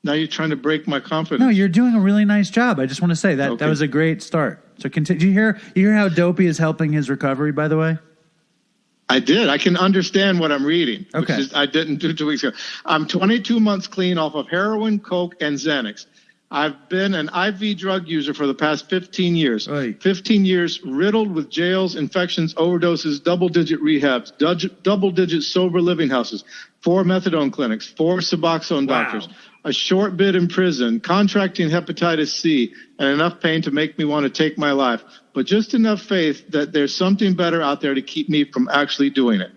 Now you're trying to break my confidence. No, you're doing a really nice job. I just want to say that that was a great start. So continue. You hear how Dopey is helping his recovery, by the way? I did. I can understand what I'm reading. Okay. Which I didn't do 2 weeks ago. I'm 22 months clean off of heroin, coke, and Xanax. I've been an IV drug user for the past 15 years. Oy. 15 years riddled with jails, infections, overdoses, double-digit rehabs, double-digit sober living houses, 4 methadone clinics, 4 Suboxone doctors, a short bit in prison, contracting hepatitis C, and enough pain to make me want to take my life, but just enough faith that there's something better out there to keep me from actually doing it.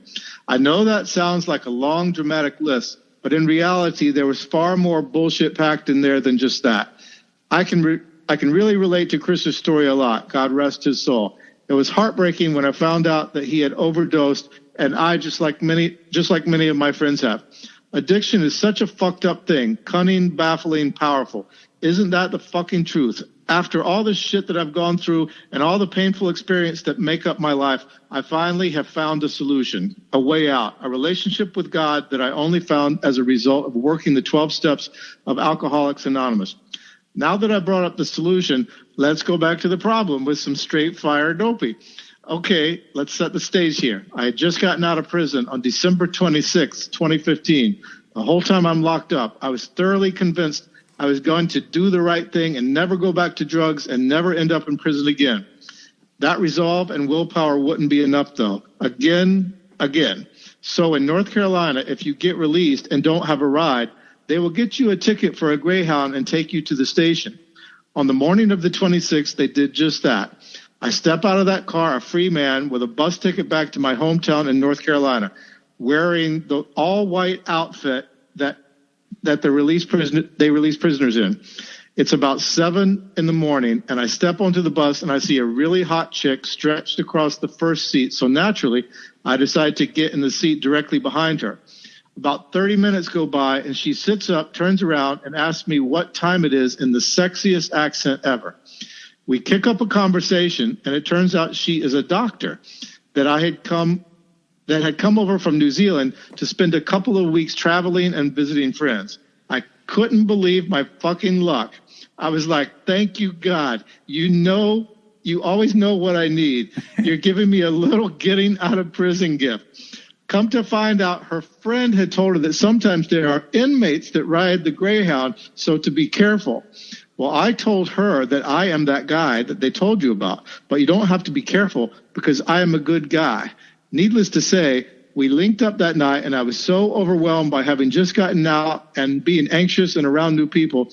I know that sounds like a long, dramatic list, but in reality, there was far more bullshit packed in there than just that. I can really relate to Chris's story a lot. God rest his soul. It was heartbreaking when I found out that he had overdosed, and I, just like many of my friends have. Addiction is such a fucked up thing. Cunning, baffling, powerful. Isn't that the fucking truth? After all the shit that I've gone through and all the painful experience that make up my life, I finally have found a solution, a way out, a relationship with God that I only found as a result of working the 12 steps of Alcoholics Anonymous. Now that I brought up the solution, let's go back to the problem with some straight fire Dopey. Okay, let's set the stage here. I had just gotten out of prison on December 26, 2015. The whole time I'm locked up, I was thoroughly convinced I was going to do the right thing and never go back to drugs and never end up in prison again. That resolve and willpower wouldn't be enough, though. Again. So in North Carolina, if you get released and don't have a ride, they will get you a ticket for a Greyhound and take you to the station. On the morning of the 26th, they did just that. I step out of that car, a free man, with a bus ticket back to my hometown in North Carolina, wearing the all-white outfit that they release prisoners in. It's about 7 a.m, and I step onto the bus, and I see a really hot chick stretched across the first seat. So naturally, I decide to get in the seat directly behind her. About 30 minutes go by, and she sits up, turns around, and asks me what time it is in the sexiest accent ever. We kick up a conversation, and it turns out she is a doctor that had come over from New Zealand to spend a couple of weeks traveling and visiting friends. I couldn't believe my fucking luck. I was like, thank you, God. You always know what I need. You're giving me a little getting out of prison gift. Come to find out, her friend had told her that sometimes there are inmates that ride the Greyhound, so to be careful. Well, I told her that I am that guy that they told you about, but you don't have to be careful because I am a good guy. Needless to say, we linked up that night, and I was so overwhelmed by having just gotten out and being anxious and around new people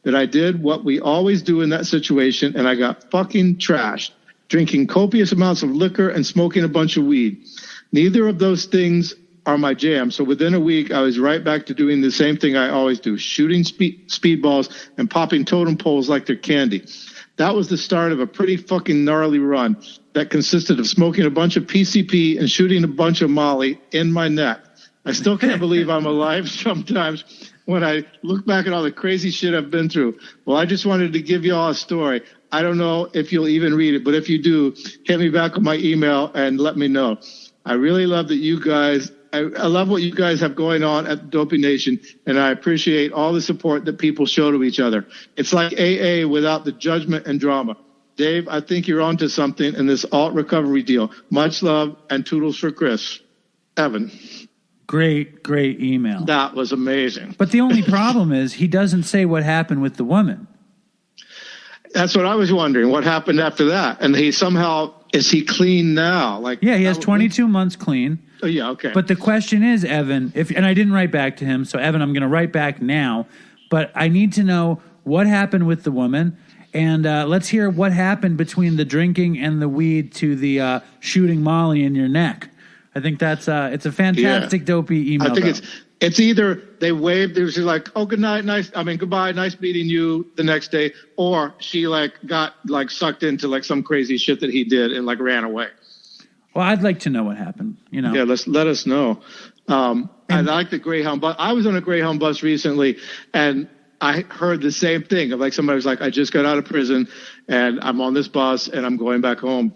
that I did what we always do in that situation, and I got fucking trashed, drinking copious amounts of liquor and smoking a bunch of weed. Neither of those things are my jam. So within a week, I was right back to doing the same thing I always do, shooting speedballs and popping totem poles like they're candy. That was the start of a pretty fucking gnarly run that consisted of smoking a bunch of PCP and shooting a bunch of Molly in my neck. I still can't believe I'm alive sometimes when I look back at all the crazy shit I've been through. Well, I just wanted to give you all a story. I don't know if you'll even read it, but if you do, hit me back on my email and let me know. I really love that you guys, I love what you guys have going on at Dopey Nation, and I appreciate all the support that people show to each other. It's like AA without the judgment and drama. Dave, I think you're onto something in this alt recovery deal. Much love and toodles for Chris. Evan. Great email. That was amazing. But the only problem is he doesn't say what happened with the woman. That's what I was wondering. What happened after that? And he somehow, is he clean now? Like, yeah, he has 22 months clean. Oh, yeah, okay. But the question is, Evan, and I didn't write back to him, so Evan, I'm going to write back now. But I need to know what happened with the woman, and let's hear what happened between the drinking and the weed to the shooting Molly in your neck. I think it's a fantastic Dopey email. I think it's either they waved, it was like, oh, goodbye, nice meeting you the next day, or she got sucked into some crazy shit that he did and ran away. Well, I'd like to know what happened. Yeah, let us know. I like the Greyhound bus. I was on a Greyhound bus recently, and I heard the same thing of somebody was like, I just got out of prison, and I'm on this bus, and I'm going back home.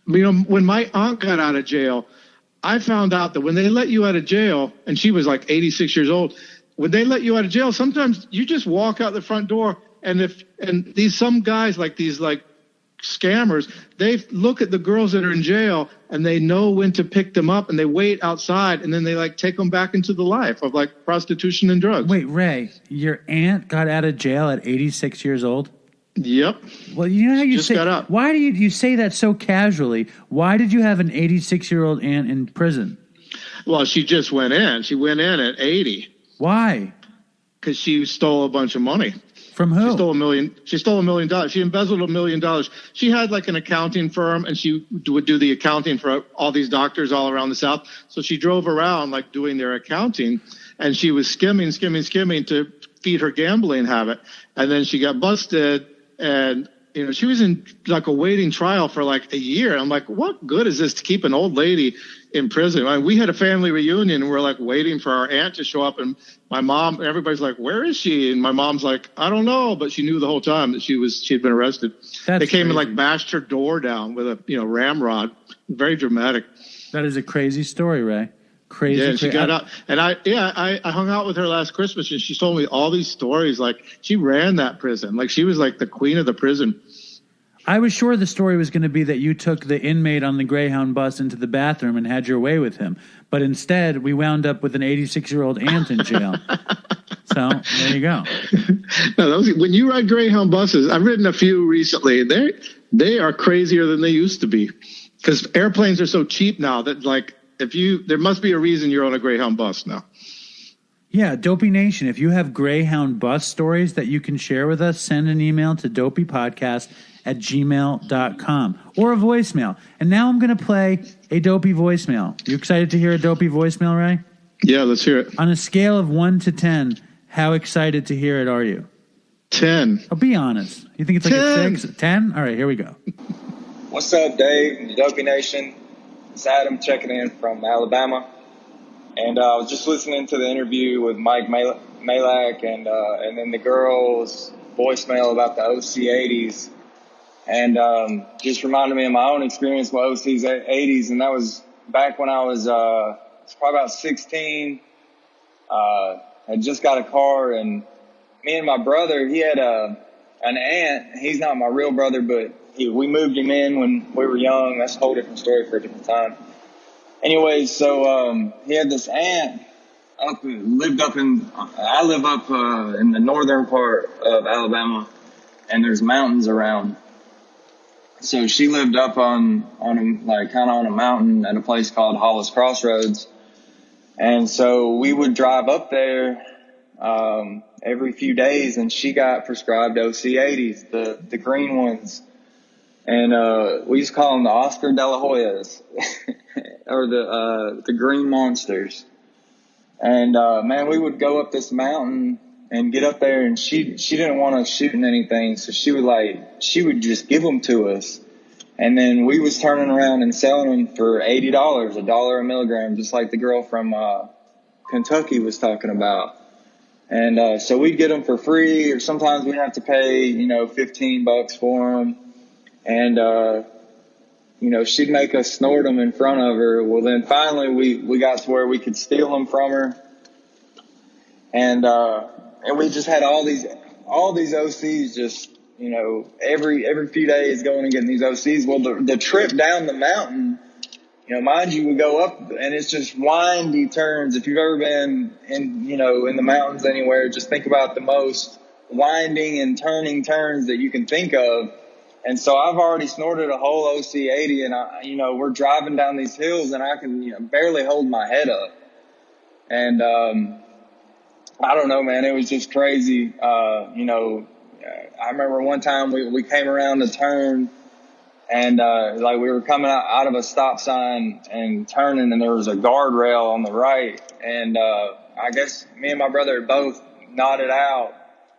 When my aunt got out of jail, I found out that when they let you out of jail, and she was 86 years old, when they let you out of jail, sometimes you just walk out the front door, and some guys these scammers, they look at the girls that are in jail and they know when to pick them up and they wait outside and then they take them back into the life of prostitution and drugs. Wait, Ray, your aunt got out of jail at 86 years old? Yep. Well, you know how you just got out. Why do you say that so casually? Why did you have an 86-year-old aunt in prison? Well, she just went in. She went in at 80. Why? Because she stole a bunch of money. From who? She stole $1 million. She embezzled $1 million. She had an accounting firm, and she would do the accounting for all these doctors all around the South. So she drove around doing their accounting, and she was skimming to feed her gambling habit. And then she got busted, and she was in a waiting trial for a year. I'm like, what good is this to keep an old lady in prison? We had a family reunion, and we're waiting for our aunt to show up, and my mom, everybody's like, where is she? And my mom's like, I don't know, but she knew the whole time that she'd been arrested. They came crazy. And bashed her door down with a ramrod. Very dramatic. That is a crazy story, Ray. Crazy. Yeah, and she got out, and I hung out with her last Christmas, and she told me all these stories. She ran that prison, she was the queen of the prison. I was sure the story was going to be that you took the inmate on the Greyhound bus into the bathroom and had your way with him. But instead, we wound up with an 86-year-old aunt in jail. So, there you go. No, when you ride Greyhound buses, I've ridden a few recently. They are crazier than they used to be. Because airplanes are so cheap now that, there must be a reason you're on a Greyhound bus now. Yeah, Dopey Nation, if you have Greyhound bus stories that you can share with us, send an email to dopeypodcast@gmail.com or a voicemail. And now I'm going to play a Dopey voicemail. You excited to hear a Dopey voicemail, Ray? Yeah, let's hear it. On a scale of 1 to 10, how excited to hear it are you? 10. Oh, be honest. You think it's 10. A 6? 10? All right, here we go. What's up, Dave and the Dopey Nation? It's Adam checking in from Alabama. And I was just listening to the interview with Mike Malak and then the girl's voicemail about the OC80s. And just reminded me of my own experience with OC's 80s. And that was back when I was probably about 16. Had just got a car. And me and my brother, he had an aunt. He's not my real brother, but we moved him in when we were young. That's a whole different story for a different time. anyways, so he had this aunt I live up in the northern part of Alabama, and there's mountains around. So she lived up on a mountain at a place called Hollis Crossroads. And so we would drive up there every few days, and she got prescribed OC80s, the green ones. And we used to call them the Oscar de la Hoyas, or the green monsters. And man, we would go up this mountain and get up there, and she didn't want us shooting anything, so she would just give them to us. And then we was turning around and selling them for $80, $1 a milligram, just like the girl from Kentucky was talking about. And so we'd get them for free, or sometimes we'd have to pay, $15 for them. And she'd make us snort them in front of her. Well, then finally we got to where we could steal them from her. And we just had all these OCs just, every few days going and getting these OCs. Well, the trip down the mountain, mind you, we go up and it's just windy turns. If you've ever been in the mountains anywhere, just think about the most winding and turning turns that you can think of. And so I've already snorted a whole OC80, and we're driving down these hills, and I can barely hold my head up. And I don't know, man, it was just crazy. I remember one time we came around a turn, and we were coming out of a stop sign and turning, and there was a guardrail on the right, and I guess me and my brother both nodded out,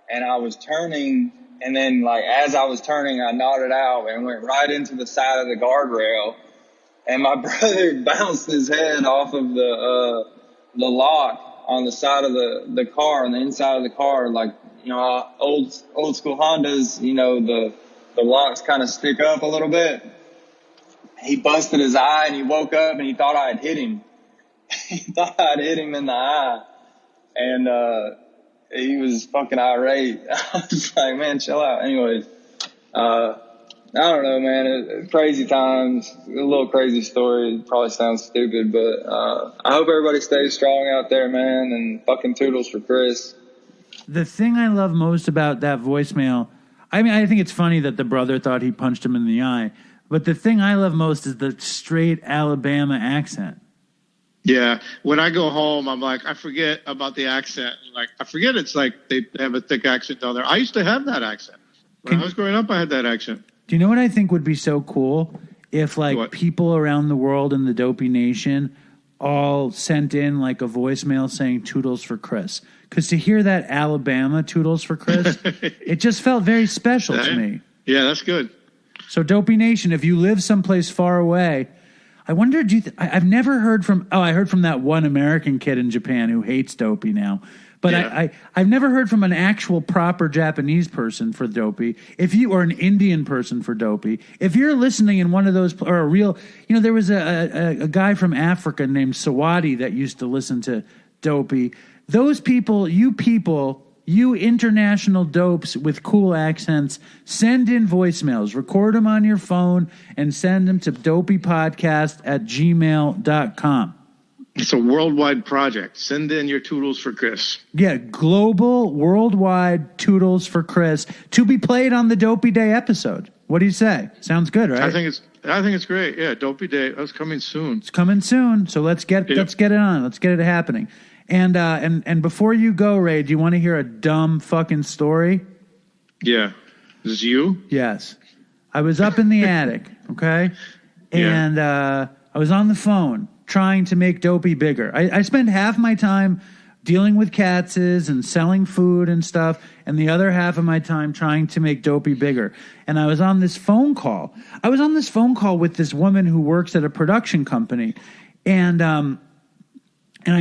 and I was turning. And then, as I was turning, I nodded out and went right into the side of the guardrail. And my brother bounced his head off of the lock on the side of the car, on the inside of the car. Old school Hondas, the locks kind of stick up a little bit. He busted his eye, and he woke up, and he thought I had hit him. He thought I'd hit him in the eye. And he was fucking irate. I was like, man, chill out. Anyways, I don't know, man. Crazy times. A little crazy story. Probably sounds stupid, but I hope everybody stays strong out there, man. And fucking toodles for Chris. The thing I love most about that voicemail, I think it's funny that the brother thought he punched him in the eye, but the thing I love most is the straight Alabama accent. Yeah, when I go home, I'm like, I forget about the accent. I forget it's like they have a thick accent down there. I used to have that accent. When I was growing up, I had that accent. Do you know what I think would be so cool? If, What? people around the world in the Dopey Nation all sent in, a voicemail saying toodles for Chris. Because to hear that Alabama toodles for Chris, it just felt very special to me. Yeah, that's good. So, Dopey Nation, if you live someplace far away, I wonder, I've never heard from, I heard from that one American kid in Japan who hates Dopey now. But yeah. I've never heard from an actual proper Japanese person for Dopey, or an Indian person for Dopey. If you're listening in one of those, or a real, there was a guy from Africa named Sawadi that used to listen to Dopey. Those people, you international dopes with cool accents, send in voicemails, record them on your phone, and send them to dopeypodcast@gmail.com. It's a worldwide project. Send in your toodles for Chris. Yeah, global, worldwide toodles for Chris to be played on the Dopey Day episode. What do you say? Sounds good, right? I think it's great. Yeah, Dopey Day. That's coming soon. It's coming soon, so let's get it on. Let's get it happening. And before you go, Ray, do you want to hear a dumb fucking story? Yeah. Is this you? Yes. I was up in the attic, okay? And I was on the phone trying to make Dopey bigger. I spend half my time dealing with catses and selling food and stuff, and the other half of my time trying to make Dopey bigger. And I was on this phone call. With this woman who works at a production company, and I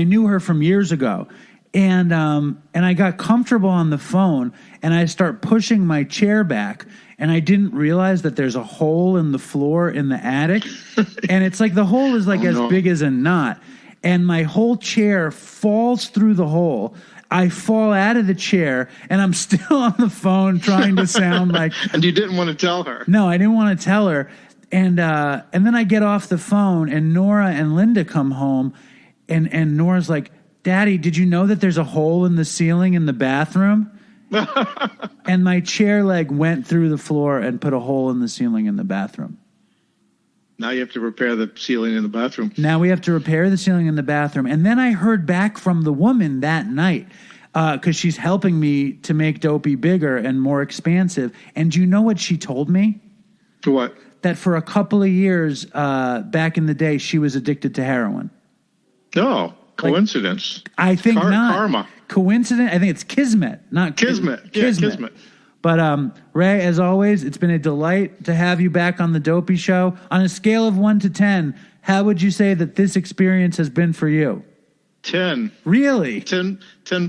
knew her from years ago. And I got comfortable on the phone, and I start pushing my chair back, and I didn't realize that there's a hole in the floor in the attic. And it's the hole is big as a knot. And my whole chair falls through the hole. I fall out of the chair, and I'm still on the phone trying to sound like... And you didn't want to tell her. No, I didn't want to tell her. And then I get off the phone, and Nora and Linda come home, and Nora's like, Daddy, did you know that there's a hole in the ceiling in the bathroom? And my chair leg went through the floor and put a hole in the ceiling in the bathroom. Now you have to repair the ceiling in the bathroom. Now we have to repair the ceiling in the bathroom. And then I heard back from the woman that night because she's helping me to make Dopey bigger and more expansive. And do you know what she told me? What? That for a couple of years back in the day, she was addicted to heroin. No, coincidence. I think not. Karma. Coincidence? I think it's kismet, not Kismet. Yeah, kismet. But Ray, as always, it's been a delight to have you back on the Dopey Show. On a scale of 1 to 10, how would you say that this experience has been for you? 10. Really? 10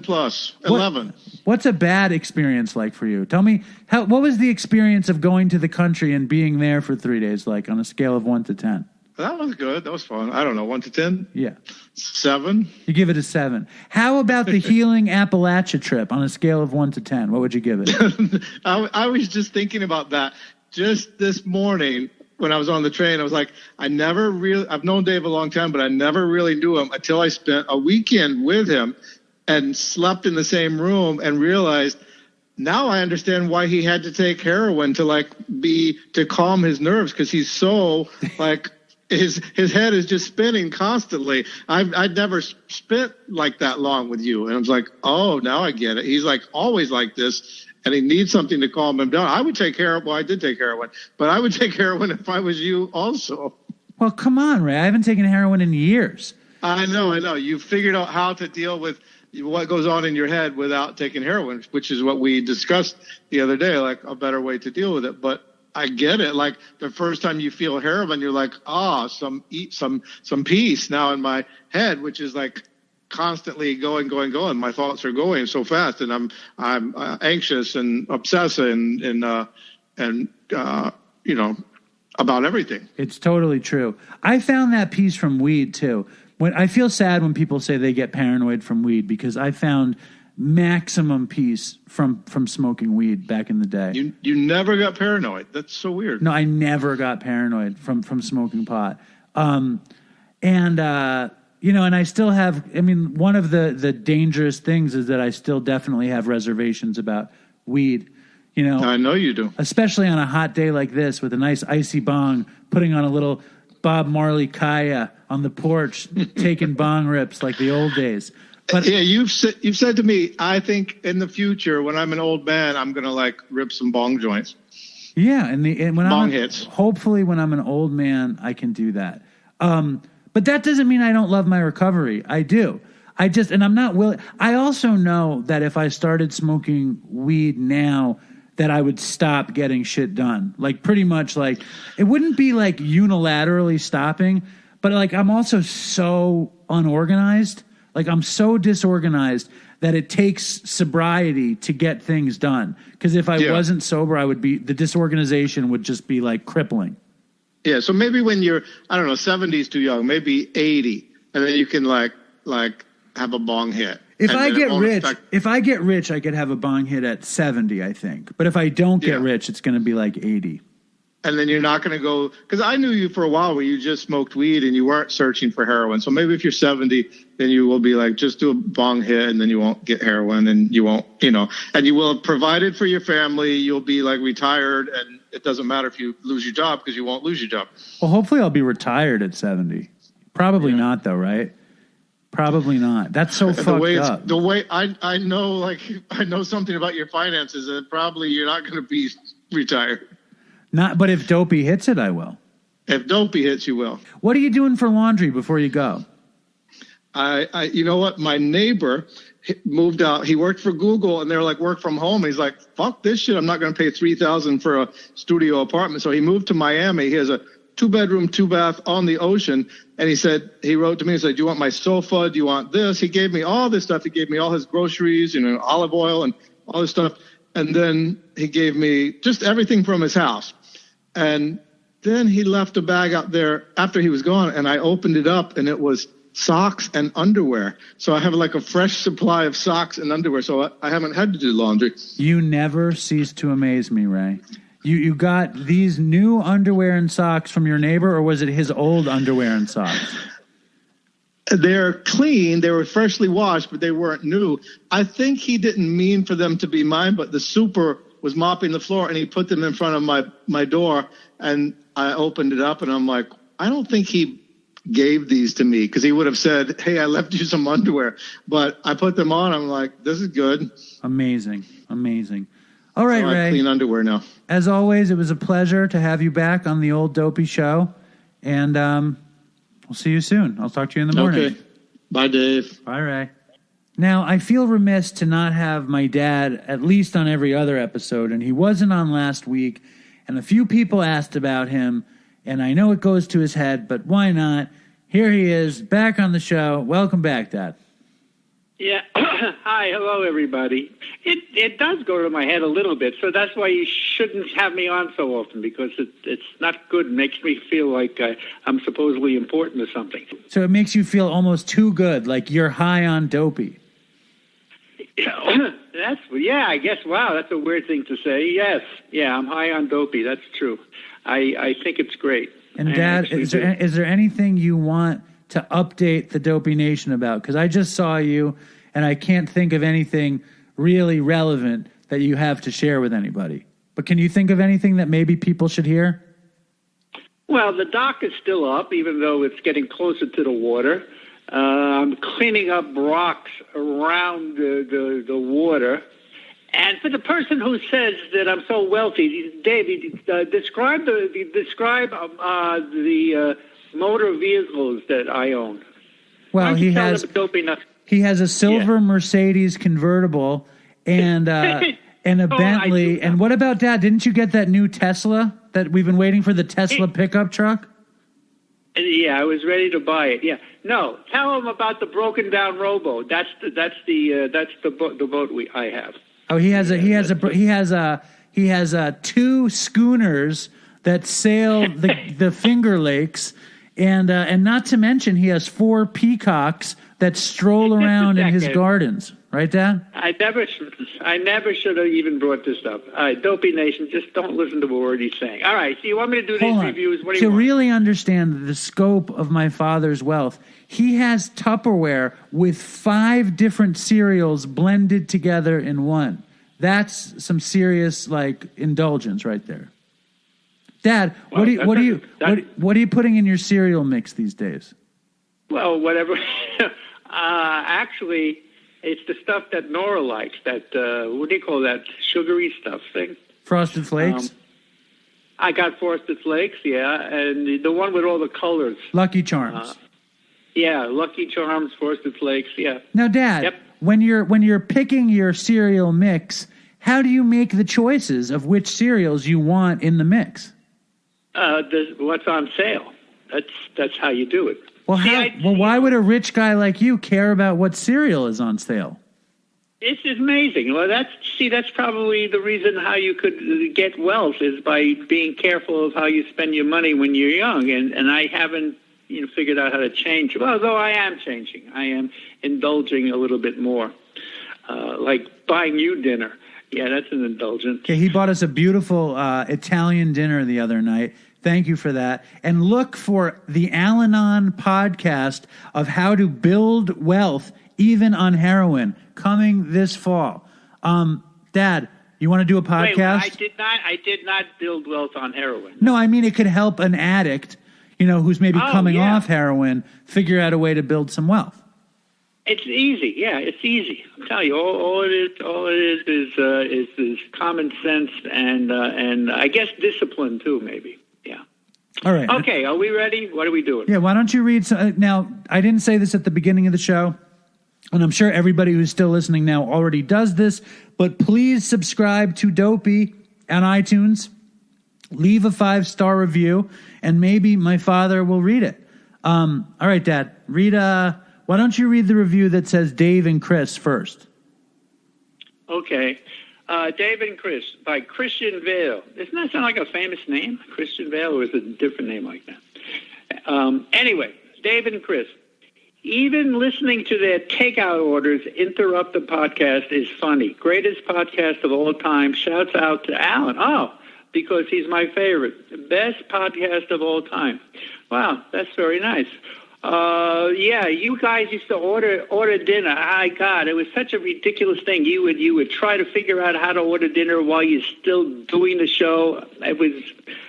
plus. 11. What's a bad experience like for you? Tell me, what was the experience of going to the country and being there for 3 days like on a scale of 1 to 10? That was good. That was fun. I don't know, 1 to 10? Yeah. 7. You give it a 7. How about the healing Appalachia trip on a scale of 1 to 10? What would you give it? I was just thinking about that just this morning when I was on the train. I was like, I've known Dave a long time, but I never really knew him until I spent a weekend with him and slept in the same room and realized now I understand why he had to take heroin to calm his nerves, because he's so his head is just spinning constantly. I'd never spent like that long with you. And I was like, oh, now I get it. He's like always like this, and he needs something to calm him down. I would take heroin. Well, I did take heroin, but I would take heroin if I was you also. Well, come on, Ray. I haven't taken heroin in years. I know. You figured out how to deal with what goes on in your head without taking heroin, which is what we discussed the other day, like a better way to deal with it. But I get it. Like the first time you feel heroin, you're like, some peace now in my head, which is like constantly going. My thoughts are going so fast, and I'm anxious and obsessed and about everything. It's totally true. I found that peace from weed too. When I feel sad when people say they get paranoid from weed, because I found maximum peace from smoking weed back in the day. You never got paranoid. That's so weird. No, I never got paranoid from smoking pot. And I still have, one of the dangerous things is that I still definitely have reservations about weed. I know you do. Especially on a hot day like this with a nice icy bong, putting on a little Bob Marley Kaya on the porch, taking bong rips like the old days. But yeah, you've said to me, I think in the future when I'm an old man, I'm gonna rip some bong joints. Yeah, and when bong hits. Hopefully, when I'm an old man, I can do that. But that doesn't mean I don't love my recovery. I do. And I'm not willing. I also know that if I started smoking weed now, that I would stop getting shit done. Pretty much it wouldn't be unilaterally stopping, but I'm also so unorganized. I'm so disorganized that it takes sobriety to get things done. Because if I wasn't sober, the disorganization would just be crippling. Yeah. So maybe when you're, 70 is too young, maybe 80, and then you can have a bong hit. If I get rich, I could have a bong hit at 70, I think. But if I don't get rich, it's going to be 80. And then you're not going to go, because I knew you for a while where you just smoked weed and you weren't searching for heroin. So maybe if you're 70, then you will be just do a bong hit, and then you won't get heroin, and you won't, and you will have provided for your family. You'll be retired, and it doesn't matter if you lose your job, because you won't lose your job. Well, hopefully I'll be retired at 70. Probably not though, right? Probably not. That's so fucked up. The way I know, I know something about your finances, and probably you're not going to be retired. But if Dopey hits it, I will. If Dopey hits, you will. What are you doing for laundry before you go? You know what? My neighbor moved out. He worked for Google, and they're work from home. He's like, fuck this shit. I'm not going to pay $3,000 for a studio apartment. So he moved to Miami. He has a 2-bedroom, 2-bath on the ocean. And he wrote to me and said, do you want my sofa? Do you want this? He gave me all this stuff. He gave me all his groceries, olive oil and all this stuff. And then he gave me just everything from his house. And then he left a bag out there after he was gone, and I opened it up, and it was socks and underwear. So I have a fresh supply of socks and underwear, so I haven't had to do laundry. You never cease to amaze me, Ray. You got these new underwear and socks from your neighbor, or was it his old underwear and socks? They're clean. They were freshly washed, but they weren't new. I think he didn't mean for them to be mine, but the super was mopping the floor, and he put them in front of my door, and I opened it up, and I'm like, I don't think he gave these to me, because he would have said, hey, I left you some underwear. But I put them on. I'm like, this is good. Amazing. All right, so I Ray. clean underwear now. As always, it was a pleasure to have you back on the old Dopey show. And we'll see you soon. I'll talk to you in the morning. Okay. Bye, Dave. Bye, Ray. Now, I feel remiss to not have my dad at least on every other episode, and he wasn't on last week, and a few people asked about him, and I know it goes to his head, but why not? Here he is, back on the show. Welcome back, Dad. Yeah. Hi, hello, everybody. It does go to my head a little bit, so that's why you shouldn't have me on so often, because it's not good. It makes me feel like I'm supposedly important or something. So it makes you feel almost too good, like you're high on Dopey. I guess, wow, that's a weird thing to say. Yes, yeah, I'm high on Dopey. That's true. I think it's great. And Dad, is there anything you want to update the Dopey Nation about? Because I just saw you, and I can't think of anything really relevant that you have to share with anybody. But can you think of anything that maybe people should hear? Well, the dock is still up, even though it's getting closer to the water. I'm cleaning up rocks around the water. And for the person who says that I'm so wealthy, Dave, describe the motor vehicles that I own. Well, he has a silver Mercedes convertible and a Bentley. And what about Dad? Didn't you get that new Tesla that we've been waiting for, the Tesla pickup truck? Yeah, I was ready to buy it. Yeah, no, tell him about the broken down rowboat. That's the boat I have. Oh, he has two schooners that sail the Finger Lakes, and not to mention he has 4 peacocks that stroll around in his gardens. Right, Dad? I never should have even brought this up. All right, Dopey Nation, just don't listen to a word he's saying. All right, so you want me to do these reviews? What do you want? To really understand the scope of my father's wealth, he has Tupperware with 5 different cereals blended together in one. That's some serious indulgence right there. Dad, what are you putting in your cereal mix these days? Well, whatever. Actually, it's the stuff that Nora likes. That what do you call that? Sugary stuff thing. Frosted Flakes. I got Frosted Flakes, yeah, and the one with all the colors. Lucky Charms. Yeah, Lucky Charms, Frosted Flakes, yeah. Now, Dad, when you're picking your cereal mix, how do you make the choices of which cereals you want in the mix? What's on sale? That's how you do it. Well, why would a rich guy like you care about what cereal is on sale? It's amazing. Well, that's probably the reason how you could get wealth is by being careful of how you spend your money when you're young. And I haven't figured out how to change. Well, though I am changing. I am indulging a little bit more, like buying you dinner. Yeah, that's an indulgence. Okay, he bought us a beautiful Italian dinner the other night. Thank you for that. And look for the Al-Anon podcast of how to build wealth even on heroin coming this fall. Dad, you want to do a podcast? Wait, I did not build wealth on heroin. No, I mean it could help an addict, who's maybe coming off heroin, figure out a way to build some wealth. It's easy. Yeah, it's easy. I'm telling you, all it is common sense and I guess discipline too, maybe. Yeah. All right. Okay, are we ready? What are we doing? Yeah, why don't you read some, now, I didn't say this at the beginning of the show, and I'm sure everybody who's still listening now already does this, but please subscribe to Dopey on iTunes, leave a 5-star review, and maybe my father will read it. All right, Dad, why don't you read the review that says Dave and Chris first? Okay. Dave and Chris by Christian Vale. Doesn't that sound like a famous name? Christian Vale, or is it a different name like that? Anyway, Dave and Chris. Even listening to their takeout orders interrupt the podcast is funny. Greatest podcast of all time. Shouts out to Alan. Oh, because he's my favorite. Best podcast of all time. Wow, that's very nice. Yeah, you guys used to order dinner. My God, it was such a ridiculous thing. You would try to figure out how to order dinner while you're still doing the show. We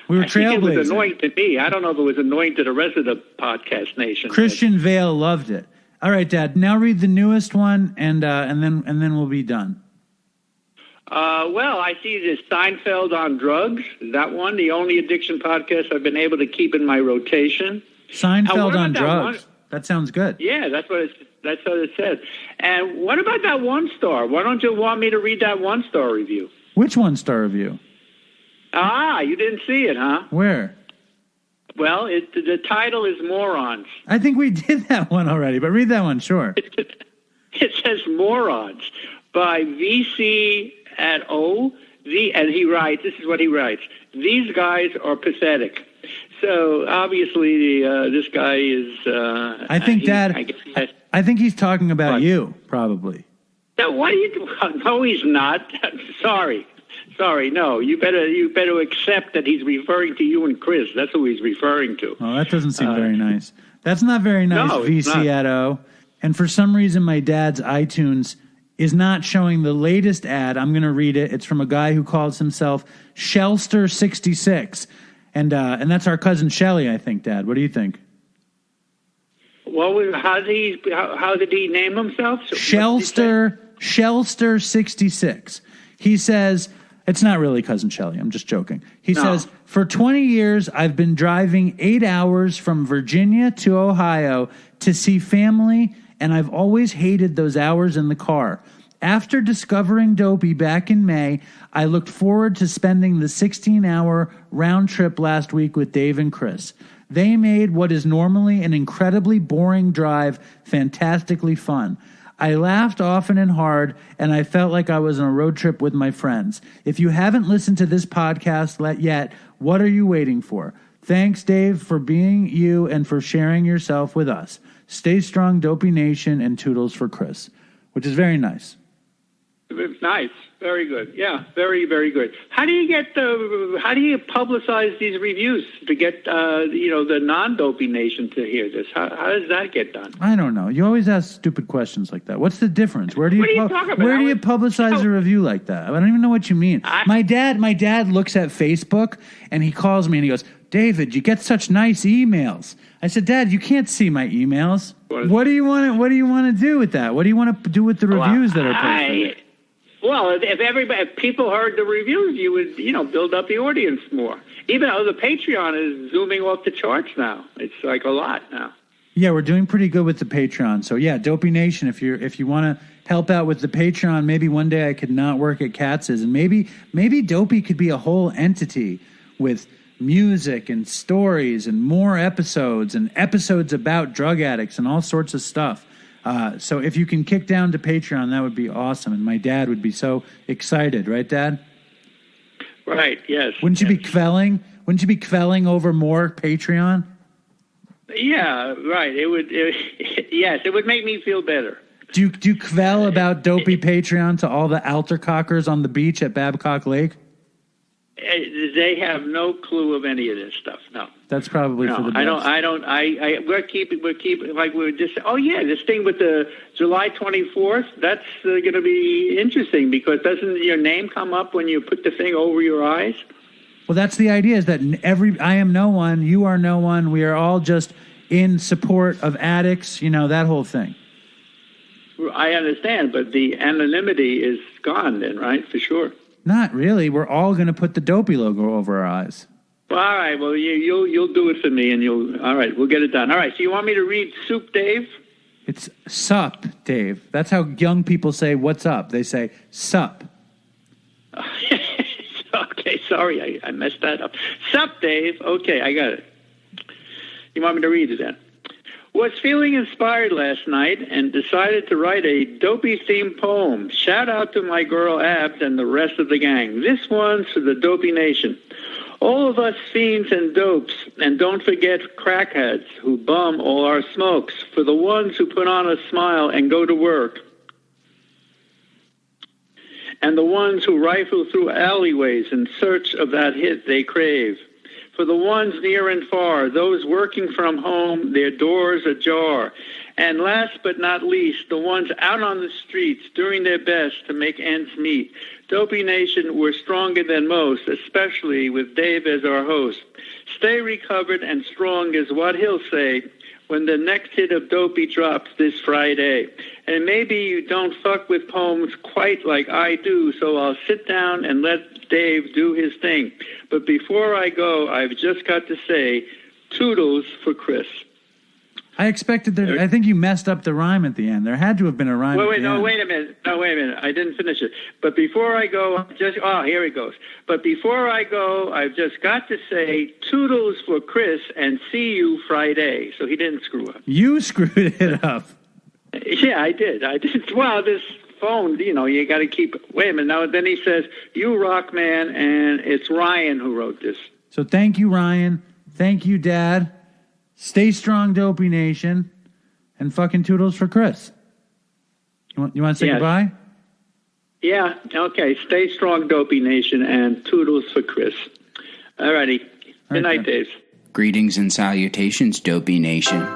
were I think it was trailblazing. annoying to me. I don't know if it was annoying to the rest of the podcast nation. Christian Vale loved it. All right, Dad. Now read the newest one, and then we'll be done. Well, I see this Seinfeld on drugs. That one, the only addiction podcast I've been able to keep in my rotation. Seinfeld on that drugs. That sounds good. Yeah, that's what it said. And what about that 1-star? Why don't you want me to read that 1-star review? Which 1-star review? You didn't see it, huh? Where? Well, the title is Morons. I think we did that one already, but read that one, sure. It says Morons by VC at O. And he writes, this is what he writes: these guys are pathetic. So obviously, this guy is. I think, Dad. I think he's talking about you, probably. No, what are you doing? No, he's not. Sorry. No, you better accept that he's referring to you and Chris. That's who he's referring to. Oh, that doesn't seem very nice. That's not very nice, No, it's VC at O. And for some reason, my dad's iTunes is not showing the latest ad. I'm going to read it. It's from a guy who calls himself Shellster66. And that's our cousin Shelly, I think, Dad. What do you think? Well, how did he name himself? Shellster66. He says, it's not really cousin Shelly. I'm just joking. He says, for 20 years, I've been driving 8 hours from Virginia to Ohio to see family, and I've always hated those hours in the car. After discovering Dopey back in May, I looked forward to spending the 16-hour round trip last week with Dave and Chris. They made what is normally an incredibly boring drive fantastically fun. I laughed often and hard, and I felt like I was on a road trip with my friends. If you haven't listened to this podcast yet, what are you waiting for? Thanks, Dave, for being you and for sharing yourself with us. Stay strong, Dopey Nation, and toodles for Chris, which is very nice. It's nice. Very good. Yeah, very, very good. How do you publicize these reviews to get the non-Dopey Nation to hear this? How does that get done? I don't know. You always ask stupid questions like that. What's the difference? Where do you publicize a review like that? I don't even know what you mean. My dad looks at Facebook and he calls me and he goes, "David, you get such nice emails." I said, "Dad, you can't see my emails. What do you want to do with that? What do you want to do with the reviews that are posted?" Well, if people heard the reviews, you would, build up the audience more. Even though the Patreon is zooming off the charts now. It's like a lot now. Yeah, we're doing pretty good with the Patreon. So yeah, Dopey Nation, if you want to help out with the Patreon, maybe one day I could not work at Katz's, and maybe Dopey could be a whole entity with music and stories and more episodes and episodes about drug addicts and all sorts of stuff. So if you can kick down to Patreon, that would be awesome. And my dad would be so excited, right, Dad? Right, yes. Wouldn't you be quelling? Wouldn't you be quelling over more Patreon? Yeah, right. It would. Yes, it would make me feel better. Do you quell about Dopey Patreon to all the altercockers on the beach at Babcock Lake? They have no clue of any of this stuff. No, that's probably for the best. We're keeping like we were just. Oh yeah, this thing with the July 24th. That's going to be interesting because doesn't your name come up when you put the thing over your eyes? Well, that's the idea. Is that I am no one, you are no one. We are all just in support of addicts. That whole thing. I understand, but the anonymity is gone then, right? For sure. Not really. We're all going to put the Dopey logo over our eyes. Well, all right. Well, you'll do it for me, and all right. We'll get it done. All right. So you want me to read Soup Dave? It's sup, Dave. That's how young people say what's up. They say sup. Okay. Sorry, I messed that up. Sup, Dave. Okay, I got it. You want me to read it then? Was feeling inspired last night and decided to write a Dopey-themed poem. Shout out to my girl Abs and the rest of the gang. This one's for the Dopey Nation. All of us fiends and dopes, and don't forget crackheads who bum all our smokes, for the ones who put on a smile and go to work. and the ones who rifle through alleyways in search of that hit they crave. For the ones near and far, those working from home, their doors ajar. And last but not least, the ones out on the streets doing their best to make ends meet. Dopey Nation, we're stronger than most, especially with Dave as our host. Stay recovered and strong is what he'll say when the next hit of Dopey drops this Friday. And maybe you don't fuck with poems quite like I do, so I'll sit down and let Dave do his thing. But before I go, I've just got to say, toodles for Chris. I expected that. I think you messed up the rhyme at the end. There had to have been a rhyme. Wait a minute. I didn't finish it. But before I go, here it goes. But before I go, I've just got to say, toodles for Chris and see you Friday. So he didn't screw up. You screwed it up. Yeah, I did. Well, this phone, you got to keep. Wait a minute. Now, then he says, you rock, man, and it's Ryan who wrote this. So thank you, Ryan. Thank you, Dad. Stay strong, Dopey Nation, and fucking toodles for Chris. You want to say goodbye? Yeah, okay. Stay strong, Dopey Nation, and toodles for Chris. All righty. Good night, Dave. Greetings and salutations, Dopey Nation.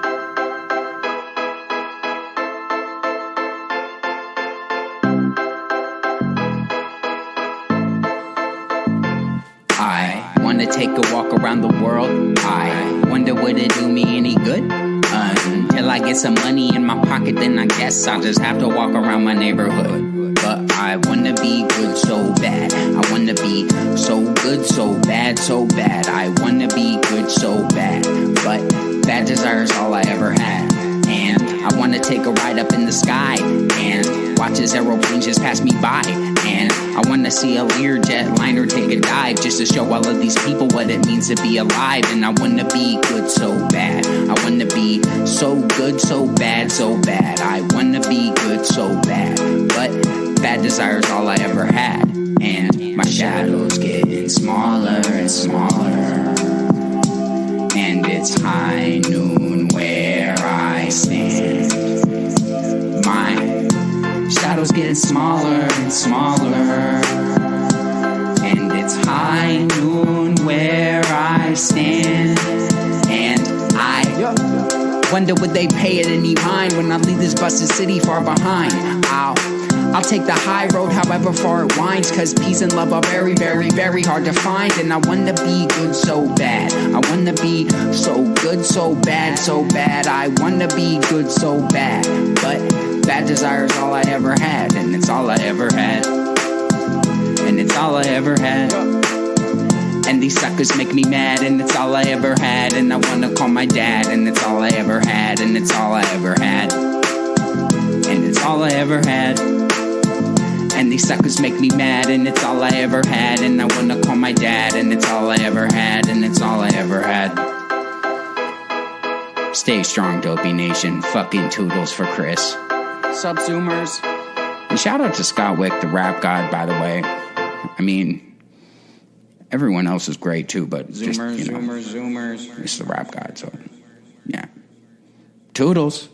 I want to take a walk around the world. I wonder would it do me any good? Until I get some money in my pocket, then I guess I'll just have to walk around my neighborhood. But I wanna be good so bad. I wanna be so good, so bad, so bad. I wanna be good so bad. But bad desire is all I ever had. And I wanna take a ride up in the sky and watch as aeroplanes just pass me by. And I wanna see a Learjet liner take a dive just to show all of these people what it means to be alive. And I wanna be good so bad. I wanna be so good, so bad, so bad. I wanna be good so bad. But bad desire is all I ever had. And my shadow's getting smaller and smaller. And it's high noon where I stand. My shadow's getting smaller and smaller. And it's high noon where I stand. And I wonder would they pay it any mind when I leave this busted city far behind. I'll take the high road however far it winds, cause peace and love are very, very, very hard to find. And I wanna be good so bad. I wanna be so good, so bad, so bad. I wanna be good so bad. But bad desire is all I ever had. And it's all I ever had. And it's all I ever had. And these suckers make me mad. And it's all I ever had. And I wanna call my dad. And it's all I ever had. And it's all I ever had. And it's all I ever had. And these suckers make me mad, and it's all I ever had. And I wanna call my dad, and it's all I ever had. And it's all I ever had. Stay strong, Dopey Nation. Fucking toodles for Chris. Sup, Zoomers? And shout out to Scott Wick, the rap god, by the way. I mean, everyone else is great too, but Zoomers. It's the rap god, so yeah. Toodles.